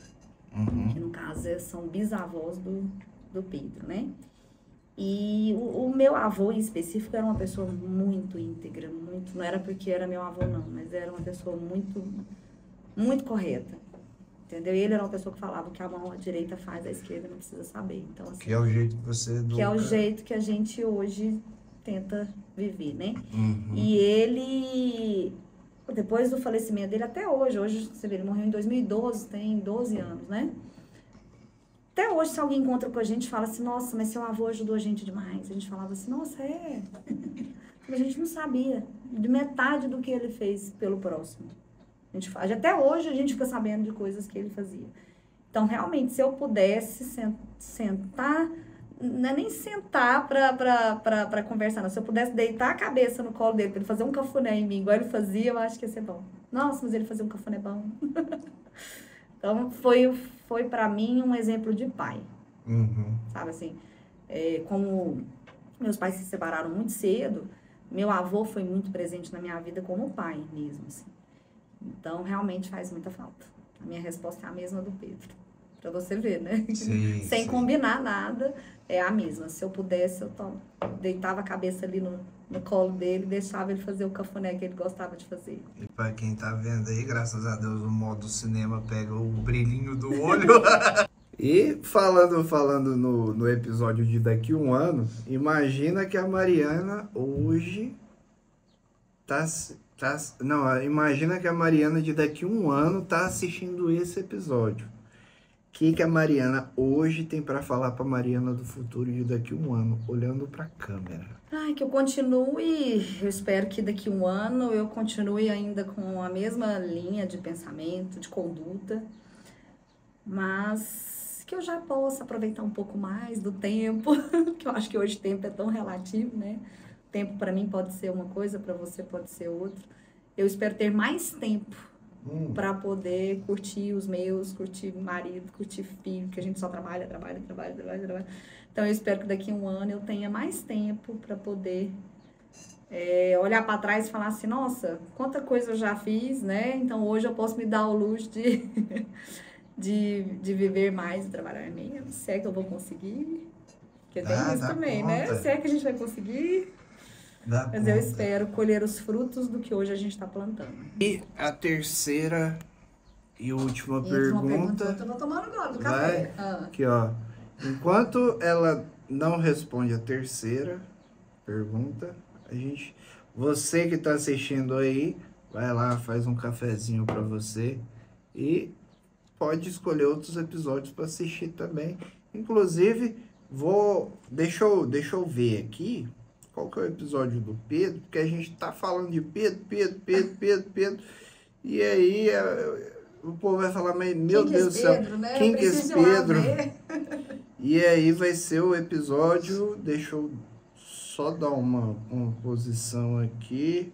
Que no caso são bisavós do Pedro, né? E o meu avô em específico era uma pessoa muito íntegra, não era porque era meu avô não, mas era uma pessoa muito correta, entendeu? E ele era uma pessoa que falava que a mão direita faz, a esquerda não precisa saber. Então, assim, que é o jeito que você educa. Que é o jeito que a gente hoje tenta viver, né? E ele, depois do falecimento dele, até hoje, você vê, ele morreu em 2012, tem 12 anos, né? Até hoje, se alguém encontra com a gente, fala assim, nossa, mas seu avô ajudou a gente demais. A gente falava assim, nossa, a gente não sabia de metade do que ele fez pelo próximo. Até hoje a gente fica sabendo de coisas que ele fazia. Então, realmente, se eu pudesse sentar, não é nem sentar pra conversar, não. Se eu pudesse deitar a cabeça no colo dele, pra ele fazer um cafuné em mim, igual ele fazia, eu acho que ia ser bom. Nossa, mas ele fazia um cafuné bom. Então, foi para mim um exemplo de pai. Sabe assim, como meus pais se separaram muito cedo, meu avô foi muito presente na minha vida como pai mesmo, assim. Então, realmente faz muita falta. A minha resposta é a mesma do Pedro. Pra você ver, né? Sim, Sem combinar nada, é a mesma. Se eu pudesse, eu deitava a cabeça ali no colo dele e deixava ele fazer o cafuné que ele gostava de fazer. E pra quem tá vendo aí, graças a Deus, o modo cinema pega o brilhinho do olho. E falando no episódio de daqui um ano, imagina que a Mariana hoje imagina que a Mariana de daqui um ano tá assistindo esse episódio. O que a Mariana hoje tem para falar para Mariana do futuro de daqui um ano, olhando para a câmera? Ai, que eu continue, eu espero que daqui um ano eu continue ainda com a mesma linha de pensamento, de conduta, mas que eu já possa aproveitar um pouco mais do tempo, que eu acho que hoje o tempo é tão relativo, né? O tempo para mim pode ser uma coisa, para você pode ser outra. Eu espero ter mais tempo para poder curtir os meus, curtir marido, curtir filho, que a gente só trabalha. Então eu espero que daqui a um ano eu tenha mais tempo para poder olhar para trás e falar assim, nossa, quanta coisa eu já fiz, né? Então hoje eu posso me dar o luxo de viver mais e trabalhar menos. Se é que eu vou conseguir, porque tem isso também, conta. né? Se é que a gente vai conseguir, mas eu espero colher os frutos do que hoje a gente está plantando. E a terceira e última pergunta. Eu vou tomando agora do café. Aqui, ó. Enquanto ela não responde a terceira pergunta, você que está assistindo aí, vai lá, faz um cafezinho para você e pode escolher outros episódios para assistir também. Inclusive, deixa eu ver aqui qual que é o episódio do Pedro, porque a gente tá falando de Pedro, e aí o povo vai falar, mas meu Deus do céu, Pedro, né? Quem que é esse Pedro? E aí vai ser o episódio, deixa eu só dar uma posição aqui,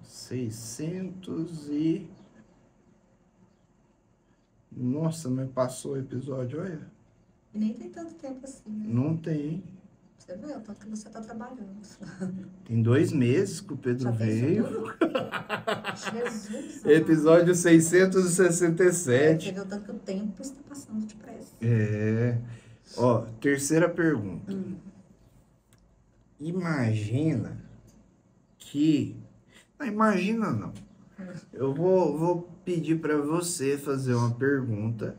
600 e... Nossa, mas passou o episódio, olha. E nem tem tanto tempo assim, né? Não tem. Você vê o tanto que você tá trabalhando. Tem 2 meses que o Pedro Já veio. Jesus. Episódio 667. Você vê o tanto que o tempo está passando depressa. Ó, terceira pergunta. Imagina que... Não, imagina não. Eu vou pedir para você fazer uma pergunta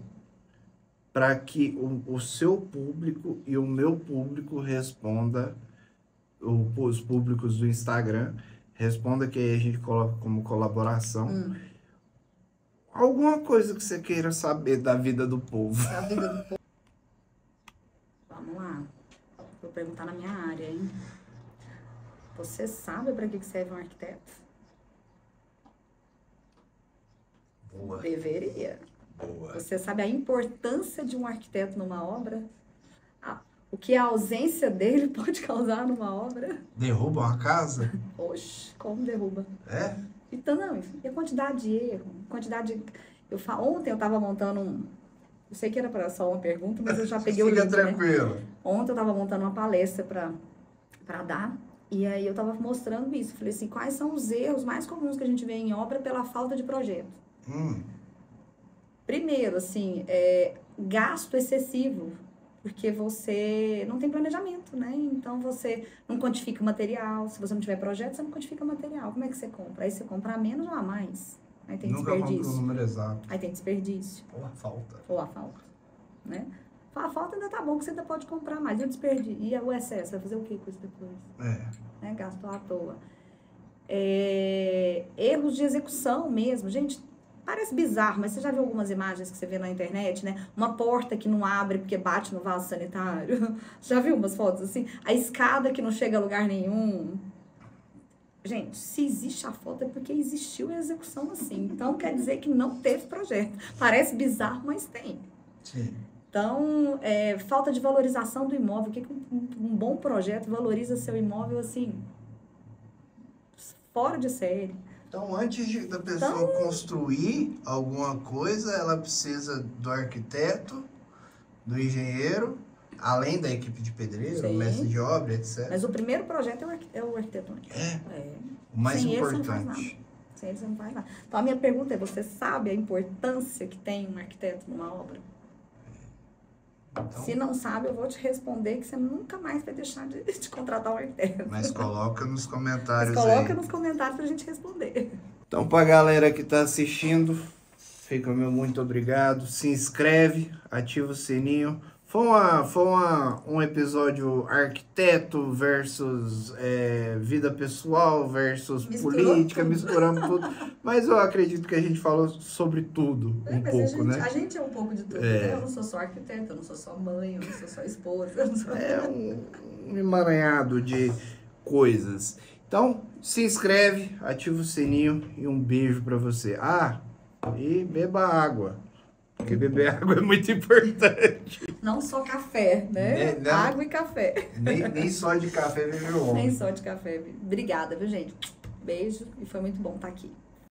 para que o seu público e o meu público responda, os públicos do Instagram, responda, que aí a gente coloca como colaboração. Alguma coisa que você queira saber da vida do povo. Da vida do povo. Vamos lá. Vou perguntar na minha área, hein? Você sabe para que serve um arquiteto? Boa. Deveria. Boa. Você sabe a importância de um arquiteto numa obra? O que a ausência dele pode causar numa obra? Derruba uma casa? Oxe, como derruba? É? Então, não, e a quantidade de erro, Ontem eu estava montando eu sei que era para só uma pergunta, mas eu já peguei o link, tranquilo. né? Ontem eu estava montando uma palestra para dar, e aí eu estava mostrando isso. Falei assim, quais são os erros mais comuns que a gente vê em obra pela falta de projeto? Primeiro, assim, gasto excessivo, porque você não tem planejamento, né? Então, você não quantifica o material. Se você não tiver projeto, você não quantifica o material. Como é que você compra? Aí você compra a menos ou a mais. Aí tem desperdício. Nunca compra o número exato. Aí tem desperdício. Ou a falta. Ou a falta, né? A falta ainda tá bom, que você ainda pode comprar mais. E o desperdício? E o excesso? Vai fazer o que com isso depois? Né? Gastou à toa. Erros de execução mesmo. Gente, parece bizarro, mas você já viu algumas imagens que você vê na internet, né? Uma porta que não abre porque bate no vaso sanitário. Já viu umas fotos assim? A escada que não chega a lugar nenhum. Gente, se existe a falta é porque existiu a execução assim. Então, quer dizer que não teve projeto. Parece bizarro, mas tem. Sim. Então, falta de valorização do imóvel. O que um bom projeto valoriza seu imóvel, assim, fora de série. Então, antes da pessoa construir alguma coisa, ela precisa do arquiteto, do engenheiro, além da equipe de pedreiro, o mestre de obra, etc. Mas o primeiro projeto é o arquiteto. O mais Sem importante. Ele, você não faz nada. Sem ele, você não faz nada. Então, a minha pergunta é, você sabe a importância que tem um arquiteto numa obra? Então, se não sabe, eu vou te responder que você nunca mais vai deixar de contratar um arquiteto. Mas coloca nos comentários coloca nos comentários pra gente responder. Então, pra galera que tá assistindo, fica o meu muito obrigado. Se inscreve, ativa o sininho. Foi um episódio arquiteto versus vida pessoal versus política, misturamos tudo. Mas eu acredito que a gente falou sobre tudo pouco, né? A gente é um pouco de tudo, né? Eu não sou só arquiteta, eu não sou só mãe, eu não sou só esposa. Eu não sou... um emaranhado de coisas. Então, se inscreve, ativa o sininho e um beijo pra você. E beba água. Porque beber água é muito importante. Não só café, né? Água e café. Nem só de café vive o homem. Nem só de café. Obrigada, viu, gente? Beijo e foi muito bom estar aqui.